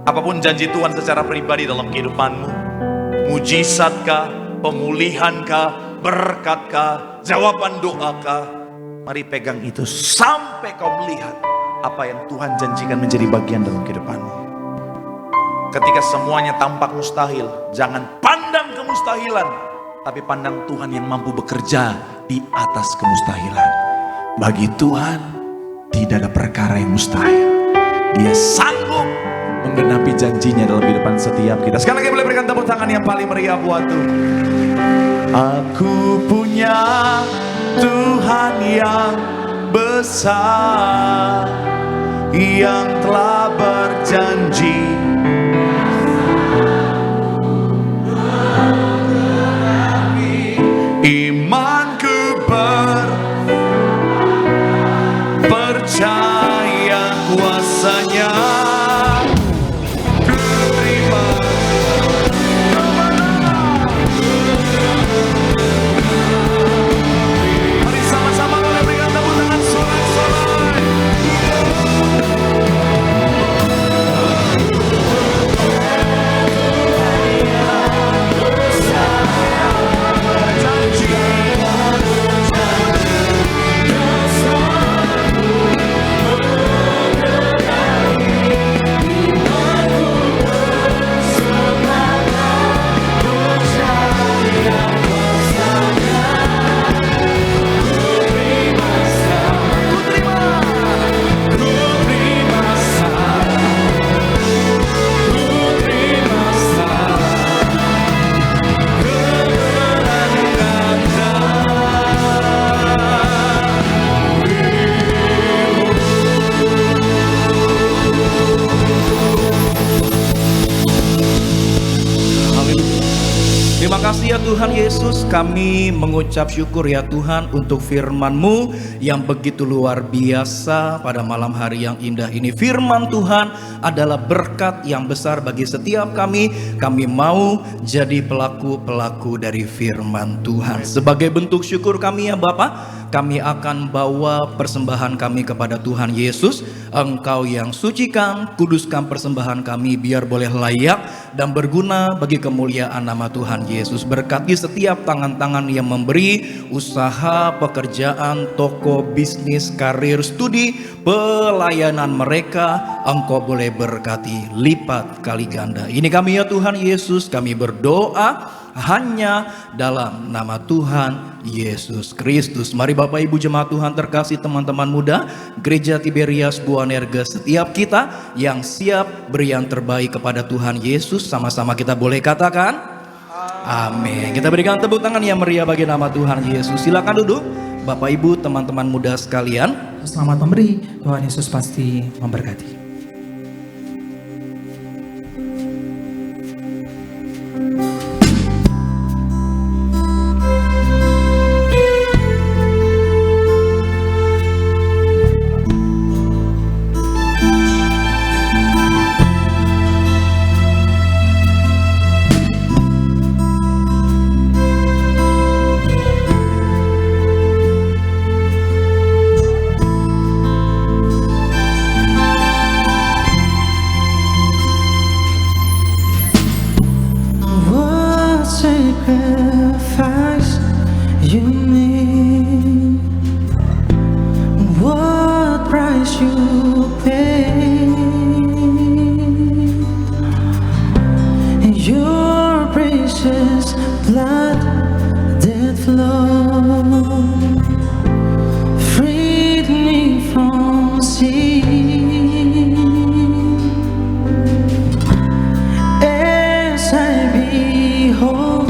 Apapun janji Tuhan secara pribadi dalam kehidupanmu, mujizatkah, pemulihankah, berkatkah, jawaban doakah, mari pegang itu sampai kau melihat apa yang Tuhan janjikan menjadi bagian dalam kehidupanmu. Ketika semuanya tampak mustahil, jangan pandang kemustahilan, tapi pandang Tuhan yang mampu bekerja di atas kemustahilan. Bagi Tuhan tidak ada perkara yang mustahil. Dia sanggup menggenapi janjinya dalam kehidupan setiap kita. Sekali lagi boleh berikan tepuk tangan yang paling meriah buat Tuhan. Aku punya Tuhan yang besar, yang telah berjanji imanku percaya kuasanya. Ku terima. Mari sama-sama boleh berikan tepuk tangan sorak-sorai. Terima kasih ya Tuhan Yesus, kami mengucap syukur ya Tuhan untuk firman-Mu yang begitu luar biasa pada malam hari yang indah ini. Firman Tuhan adalah berkat yang besar bagi setiap kami. Kami mau jadi pelaku-pelaku dari firman Tuhan. Sebagai bentuk syukur kami ya Bapa, kami akan bawa persembahan kami kepada Tuhan Yesus. Engkau yang sucikan, kuduskan persembahan kami biar boleh layak dan berguna bagi kemuliaan nama Tuhan Yesus. Berkati setiap tangan-tangan yang memberi, usaha, pekerjaan, toko, bisnis, karir, studi, pelayanan mereka. Engkau boleh berkati lipat kali ganda. Ini kami ya Tuhan Yesus, kami berdoa hanya dalam nama Tuhan Yesus Kristus. Mari Bapak Ibu jemaat Tuhan terkasih, teman-teman muda Gereja Tiberias Boanerges, setiap kita yang siap beri yang terbaik kepada Tuhan Yesus, sama-sama kita boleh katakan Amin. Kita berikan tepuk tangan yang meriah bagi nama Tuhan Yesus. Silakan duduk, Bapak Ibu, teman-teman muda sekalian. Selamat memberi, Tuhan Yesus pasti memberkati. What sacrifice you made, what price you paid, your precious blood that flowed freed me from sin. As I behold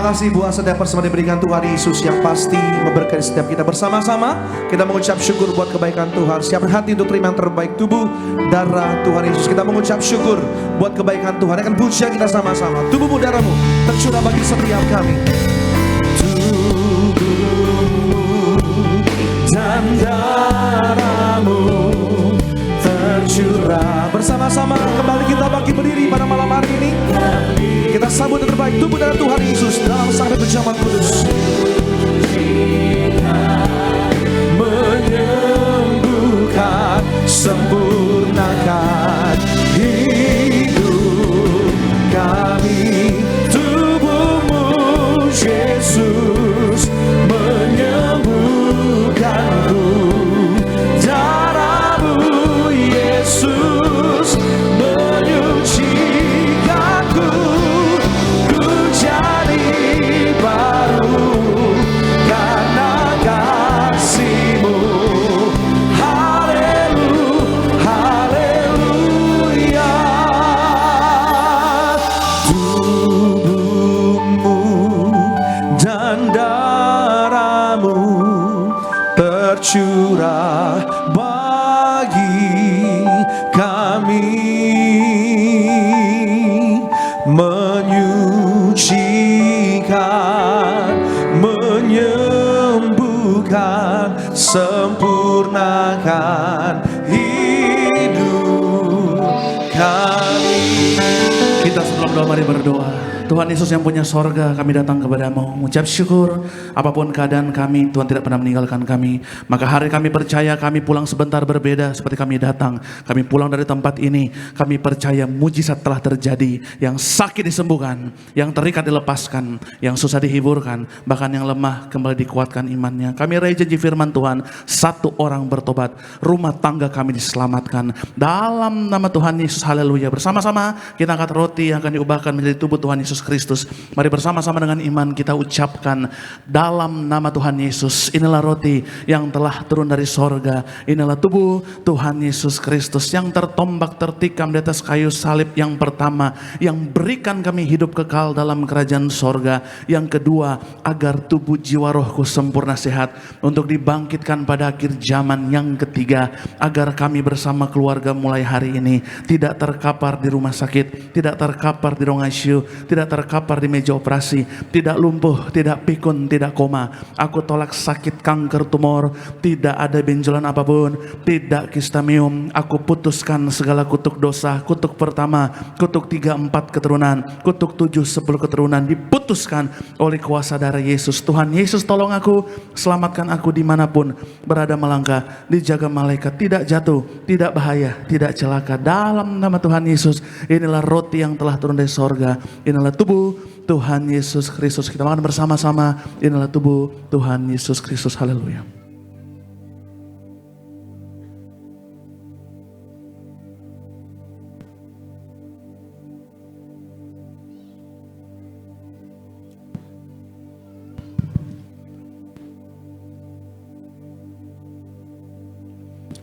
kasih buat setiap persembahan diberikan Tuhan Yesus yang pasti memberkati setiap kita bersama-sama. Kita mengucap syukur buat kebaikan Tuhan. Siapkan hati untuk terima yang terbaik, tubuh darah Tuhan Yesus. Kita mengucap syukur buat kebaikan Tuhan. Akan pujian kita sama-sama. Tubuhmu darahmu tercurah bagi setiap kami. Dan darahmu tercurah. Bersama-sama kembali kita bangkit berdiri pada malam hari ini. Kita sambut yang terbaik tubuh darah Tuhan Yesus dalam sakit berjamaah kudus. Menyembuhkan, sempurnakan hidup kami. Tubuhmu Yesus menyembuhkanku. Darahmu Yesus menyucikanku. Ku jadi baru karena kasih-Mu. Haleluya. Tubuhmu dan darahmu tercurah bagi kami, menyucikan, menyembuhkan, sempurnakan hidup kami. Kita sebelum doa mari berdoa. Tuhan Yesus yang punya sorga, kami datang kepadamu mengucap syukur. Apapun keadaan kami, Tuhan tidak pernah meninggalkan kami. Maka hari kami percaya kami pulang sebentar berbeda seperti kami datang. Kami pulang dari tempat ini, kami percaya mujizat telah terjadi. Yang sakit disembuhkan, yang terikat dilepaskan, yang susah dihiburkan, bahkan yang lemah kembali dikuatkan imannya. Kami raih janji firman Tuhan, satu orang bertobat, rumah tangga kami diselamatkan. Dalam nama Tuhan Yesus, haleluya. Bersama-sama kita angkat roti yang akan diubahkan menjadi tubuh Tuhan Yesus Kristus. Mari bersama-sama dengan iman kita ucapkan dalam nama Tuhan Yesus. Inilah roti yang telah turun dari sorga. Inilah tubuh Tuhan Yesus Kristus yang tertombak tertikam di atas kayu salib yang pertama, yang berikan kami hidup kekal dalam kerajaan sorga. Yang kedua, agar tubuh jiwa rohku sempurna sehat untuk dibangkitkan pada akhir zaman. Yang ketiga, agar kami bersama keluarga mulai hari ini tidak terkapar di rumah sakit, tidak terkapar di ruang ICU, tidak terkapar di meja operasi, tidak lumpuh, tidak pikun, tidak koma. Aku tolak sakit kanker tumor, tidak ada benjolan apapun, tidak kistamium. Aku putuskan segala kutuk dosa, kutuk pertama, kutuk 3, 4 keturunan, kutuk 7, 10 keturunan diputuskan oleh kuasa darah Yesus. Tuhan Yesus tolong aku, selamatkan aku dimanapun berada melangkah, dijaga malaikat, tidak jatuh, tidak bahaya, tidak celaka. Dalam nama Tuhan Yesus, inilah roti yang telah turun dari sorga. Inilah tubuh Tuhan Yesus Kristus. Kita makan bersama-sama. Inilah tubuh Tuhan Yesus Kristus. Haleluya.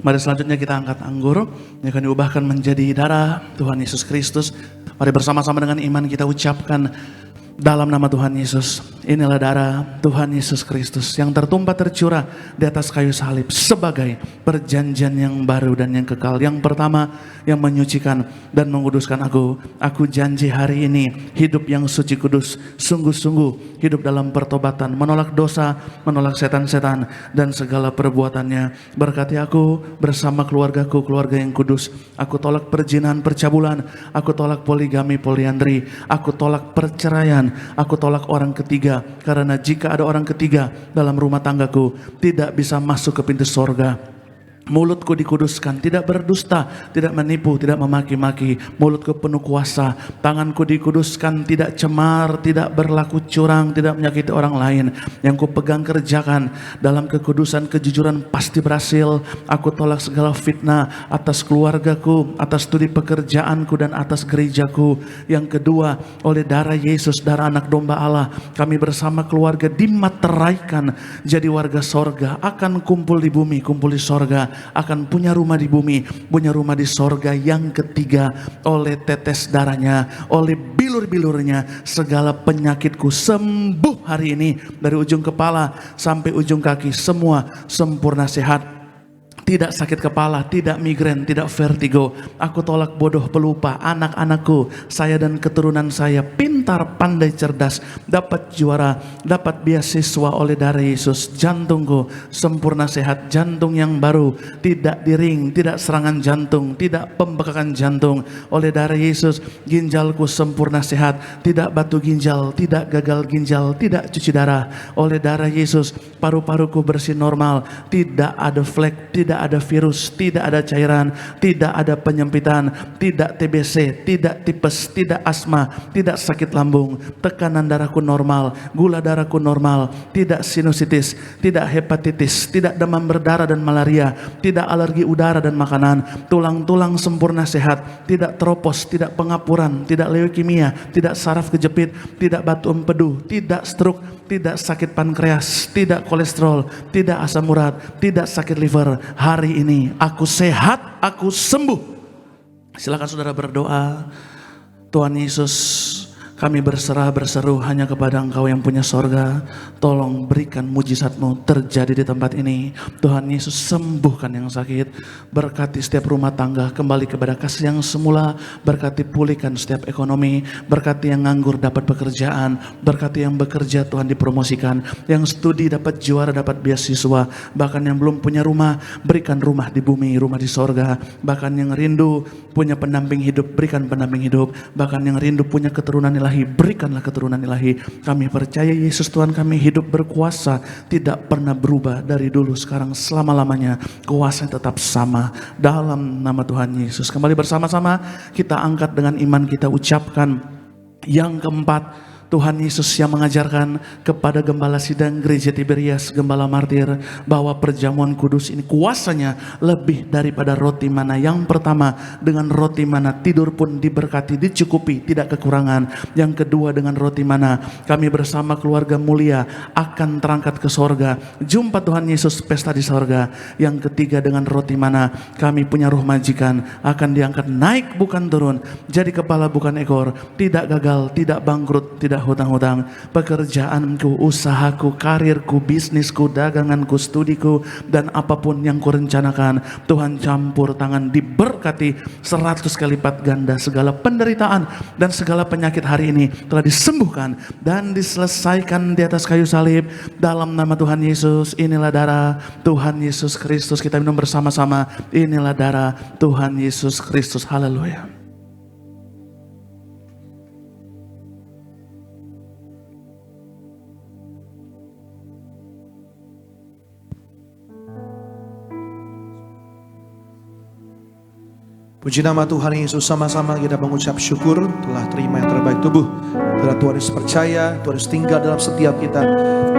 Mari selanjutnya kita angkat anggur yang akan diubahkan menjadi darah Tuhan Yesus Kristus. Mari bersama-sama dengan iman kita ucapkan dalam nama Tuhan Yesus. Inilah darah Tuhan Yesus Kristus yang tertumpah tercurah di atas kayu salib sebagai perjanjian yang baru dan yang kekal. Yang pertama, yang menyucikan dan menguduskan aku. Aku janji hari ini hidup yang suci kudus, sungguh-sungguh hidup dalam pertobatan, menolak dosa, menolak setan-setan dan segala perbuatannya. Berkati aku bersama keluargaku, keluarga yang kudus. Aku tolak perzinahan, percabulan. Aku tolak poligami, poliandri. Aku tolak perceraian. Aku tolak orang ketiga, karena jika ada orang ketiga dalam rumah tanggaku, tidak bisa masuk ke pintu sorga. Mulutku dikuduskan, tidak berdusta, tidak menipu, tidak memaki-maki. Mulutku penuh kuasa, tanganku dikuduskan, tidak cemar, tidak berlaku curang, tidak menyakiti orang lain. Yang ku pegang kerjakan dalam kekudusan, kejujuran pasti berhasil. Aku tolak segala fitnah atas keluargaku, atas studi pekerjaanku dan atas gerejaku. Yang kedua, oleh darah Yesus, darah anak domba Allah, kami bersama keluarga dimateraikan jadi warga sorga, akan kumpul di bumi, kumpul di sorga. akan punya rumah di bumi, punya rumah di sorga. Yang ketiga, oleh tetes darahnya, oleh bilur-bilurnya, segala penyakitku sembuh hari ini. Dari ujung kepala sampai ujung kaki, semua sempurna sehat. Tidak sakit kepala, tidak migrain, tidak vertigo. Aku tolak bodoh pelupa. Anak-anakku, saya dan keturunan saya pintar, pandai, cerdas, dapat juara, dapat beasiswa oleh darah Yesus. Jantungku sempurna sehat, jantung yang baru, tidak diring, tidak serangan jantung, tidak pembekakan jantung oleh darah Yesus. Ginjalku sempurna sehat, tidak batu ginjal, tidak gagal ginjal, tidak cuci darah oleh darah Yesus. Paru-paruku bersih normal, tidak ada flek, tidak ada virus, tidak ada cairan, tidak ada penyempitan, tidak TBC, tidak tipes, tidak asma, tidak sakit lambung. Tekanan darahku normal, gula darahku normal, tidak sinusitis, tidak hepatitis, tidak demam berdarah dan malaria, tidak alergi udara dan makanan. Tulang-tulang sempurna sehat, tidak tropos, tidak pengapuran, tidak leukemia, tidak saraf kejepit, tidak batu empedu, tidak stroke, tidak sakit pankreas, tidak kolesterol, tidak asam urat, tidak sakit liver. Hari ini aku sehat, aku sembuh. Silakan saudara berdoa. Tuhan Yesus, kami berserah berseru hanya kepada Engkau yang punya sorga. Tolong berikan mujizat-Mu terjadi di tempat ini. Tuhan Yesus, sembuhkan yang sakit. Berkati setiap rumah tangga kembali kepada kasih yang semula. Berkati pulihkan setiap ekonomi. Berkati yang nganggur dapat pekerjaan. Berkati yang bekerja Tuhan dipromosikan. Yang studi dapat juara, dapat beasiswa. Bahkan yang belum punya rumah, berikan rumah di bumi, rumah di sorga. Bahkan yang rindu punya pendamping hidup, berikan pendamping hidup. Bahkan yang rindu punya keturunan ilahi, berikanlah keturunan ilahi. Kami percaya Yesus Tuhan kami hidup berkuasa, tidak pernah berubah dari dulu, sekarang, selama-lamanya. Kuasanya tetap sama dalam nama Tuhan Yesus. Kembali bersama-sama kita angkat dengan iman, kita ucapkan yang keempat. Tuhan Yesus yang mengajarkan kepada gembala sidang gereja Tiberias, gembala martir, bahwa perjamuan kudus ini kuasanya lebih daripada roti mana. Yang pertama, dengan roti mana tidur pun diberkati, dicukupi, tidak kekurangan. Yang kedua, dengan roti mana kami bersama keluarga mulia akan terangkat ke sorga, jumpa Tuhan Yesus pesta di sorga. Yang ketiga, dengan roti mana kami punya roh majikan, akan diangkat naik bukan turun, jadi kepala bukan ekor, tidak gagal, tidak bangkrut, tidak hutang-hutang. Pekerjaanku, usahaku, karirku, bisnisku, daganganku, studiku, dan apapun yang kurencanakan, Tuhan campur tangan, diberkati 100 kali lipat ganda. Segala penderitaan dan segala penyakit hari ini telah disembuhkan dan diselesaikan di atas kayu salib dalam nama Tuhan Yesus. Inilah darah Tuhan Yesus Kristus. Kita minum bersama-sama. Inilah darah Tuhan Yesus Kristus. Haleluya. Puji nama Tuhan Yesus, sama-sama kita mengucap syukur telah terima yang terbaik tubuh. Telah Tuhan Yesus percaya, Tuhan Yesus tinggal dalam setiap kita.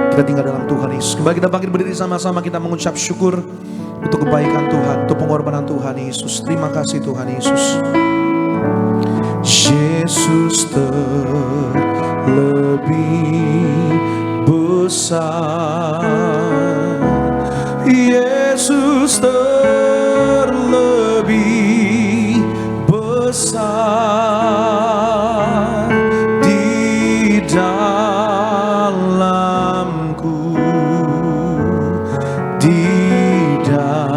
Kita tinggal dalam Tuhan Yesus. Kembali kita bangkit berdiri sama-sama, kita mengucap syukur untuk kebaikan Tuhan, untuk pengorbanan Tuhan Yesus. Terima kasih Tuhan Yesus. Yesus terlebih besar, Yesus terlebih besar di dalamku, di dalamku.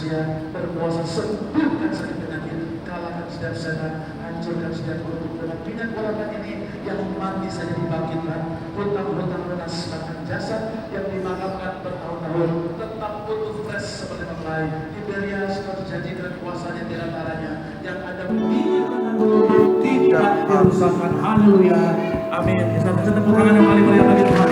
manusia berkuasa sembuhkan sakit penyakit, kalahkan setiap setan, hancurkan setiap kutuk dengan minyak golongan ini yang mati saja dibangkitkan, hutang-hutang lunas bahkan jasad yang dimakamkan bertahun-tahun tetap utuh fresh seperti mulai. Tiberias terjadikan kuasanya di antaranya yang ada tidak dirusakan. Haleluya, amin. Satu tepuk tangan yang paling meriah bagi Tuhan.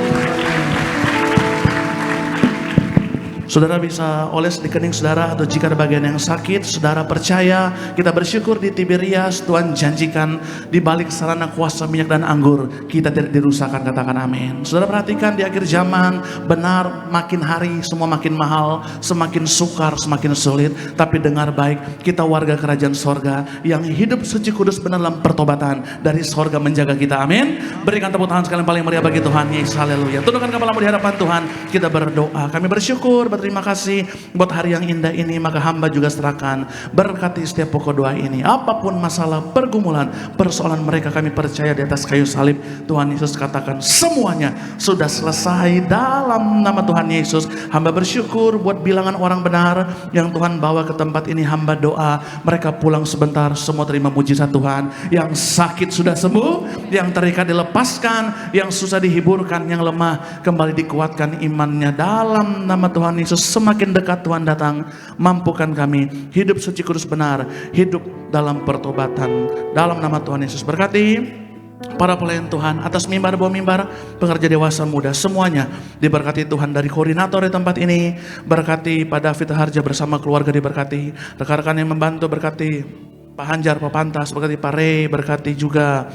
Saudara bisa oles di kening saudara, atau jika ada bagian yang sakit, saudara percaya, kita bersyukur di Tiberias Tuhan janjikan di balik sarana kuasa minyak dan anggur kita tidak dirusakkan, katakan amin. Saudara perhatikan di akhir zaman, benar makin hari semua makin mahal, semakin sukar, semakin sulit, tapi dengar baik, kita warga kerajaan sorga yang hidup suci kudus benar dalam pertobatan, dari sorga menjaga kita, amin. Berikan tepuk tangan sekalian paling meriah bagi Tuhan Yesus, haleluya. Tundukkan kepalamu di hadapan Tuhan, kita berdoa. Kami bersyukur, terima kasih buat hari yang indah ini, maka hamba juga serahkan, berkati setiap pokok doa ini, apapun masalah, pergumulan, persoalan mereka, kami percaya di atas kayu salib Tuhan Yesus katakan semuanya sudah selesai dalam nama Tuhan Yesus. Hamba bersyukur buat bilangan orang benar yang Tuhan bawa ke tempat ini, hamba doa mereka pulang sebentar semua terima mujizat Tuhan, yang sakit sudah sembuh, yang terikat dilepaskan, yang susah dihiburkan, yang lemah kembali dikuatkan imannya dalam nama Tuhan Yesus. Semakin dekat Tuhan datang, mampukan kami hidup suci kudus benar, hidup dalam pertobatan dalam nama Tuhan Yesus. Berkati para pelayan Tuhan atas mimbar bawah mimbar, pengerja dewasa muda semuanya diberkati Tuhan, dari koordinator di tempat ini berkati Pak David Harja bersama keluarga diberkati, rekan-rekan yang membantu berkati Pak Hanjar, Pak Pantas, berkati Pak Rey, berkati juga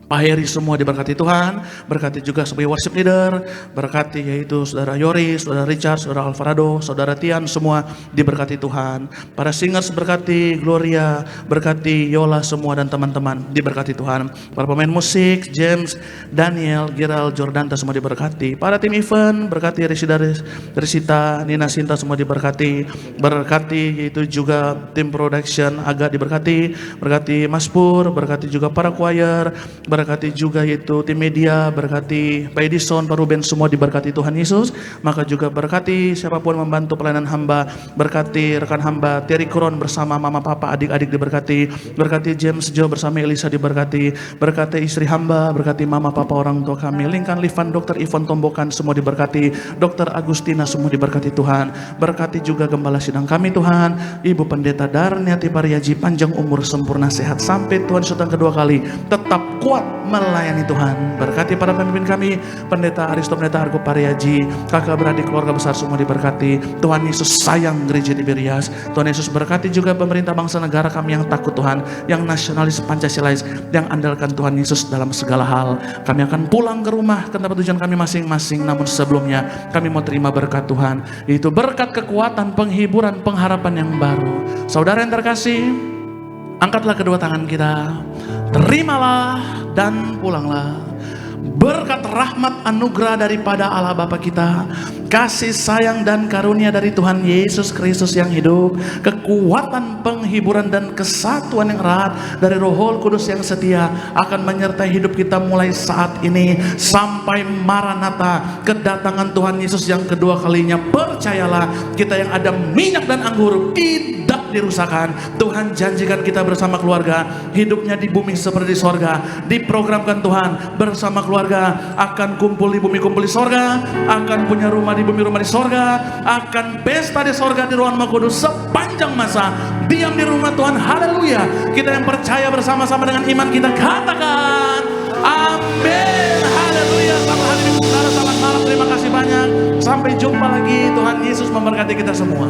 Pak Heri, semua diberkati Tuhan. Berkati juga sebagai worship leader, berkati yaitu Saudara Yoris, Saudara Richard, Saudara Alvarado, Saudara Tian, semua diberkati Tuhan. Para singers berkati Gloria, berkati Yola semua dan teman-teman diberkati Tuhan. Para pemain musik James, Daniel, Gerald, Jordanta semua diberkati. Para tim event berkati Risita, Nina Sinta semua diberkati. Berkati yaitu juga tim production Aga diberkati. Berkati Mas Pur, berkati juga para choir, berkati juga yaitu tim media, berkati Pak Edison, Pak Ruben, semua diberkati Tuhan Yesus. Maka juga berkati siapapun membantu pelayanan hamba, berkati rekan hamba Terry Kron bersama mama papa adik-adik diberkati, berkati James Joe bersama Elisa diberkati, berkati istri hamba, berkati mama papa orang tua kami, Lingkan Livan, Dr. Ivon Tombokan semua diberkati, Dr. Agustina semua diberkati Tuhan. Berkati juga gembala sidang kami Tuhan, Ibu Pendeta Darniati Pariaji, panjang umur, sempurna sehat sampai Tuhan datang kedua kali, tetap kuat melayani Tuhan. Berkati para pemimpin kami, Pendeta Aristo, Pendeta Argo Pariaji, kakak beradik keluarga besar semua diberkati. Tuhan Yesus sayang gereja Tiberias. Tuhan Yesus berkati juga pemerintah bangsa negara kami yang takut Tuhan, yang nasionalis Pancasilais, yang andalkan Tuhan Yesus dalam segala hal. Kami akan pulang ke rumah ke tempat tujuan kami masing-masing, namun sebelumnya kami mau terima berkat Tuhan, yaitu berkat kekuatan, penghiburan, pengharapan yang baru. Saudara yang terkasih, angkatlah kedua tangan kita, terimalah dan pulanglah. Berkat rahmat anugerah daripada Allah Bapa kita, kasih sayang dan karunia dari Tuhan Yesus Kristus yang hidup, kekuatan, penghiburan dan kesatuan yang erat dari Roh Kudus yang setia akan menyertai hidup kita mulai saat ini sampai Maranatha, kedatangan Tuhan Yesus yang kedua kalinya. Percayalah, kita yang ada minyak dan anggur tidak dirusakkan. Tuhan janjikan kita bersama keluarga hidupnya di bumi seperti di sorga. Diprogramkan Tuhan bersama keluarga akan kumpul di bumi, kumpul di sorga, akan punya rumah di bumi, rumah di sorga, akan pesta di sorga di ruang Maha Kudus sepanjang masa. Diam di rumah Tuhan, haleluya. Kita yang percaya bersama-sama dengan iman kita katakan amin, haleluya. Selamat hari Minggu saudara, selamat malam, terima kasih banyak. Sampai jumpa lagi, Tuhan Yesus memberkati kita semua.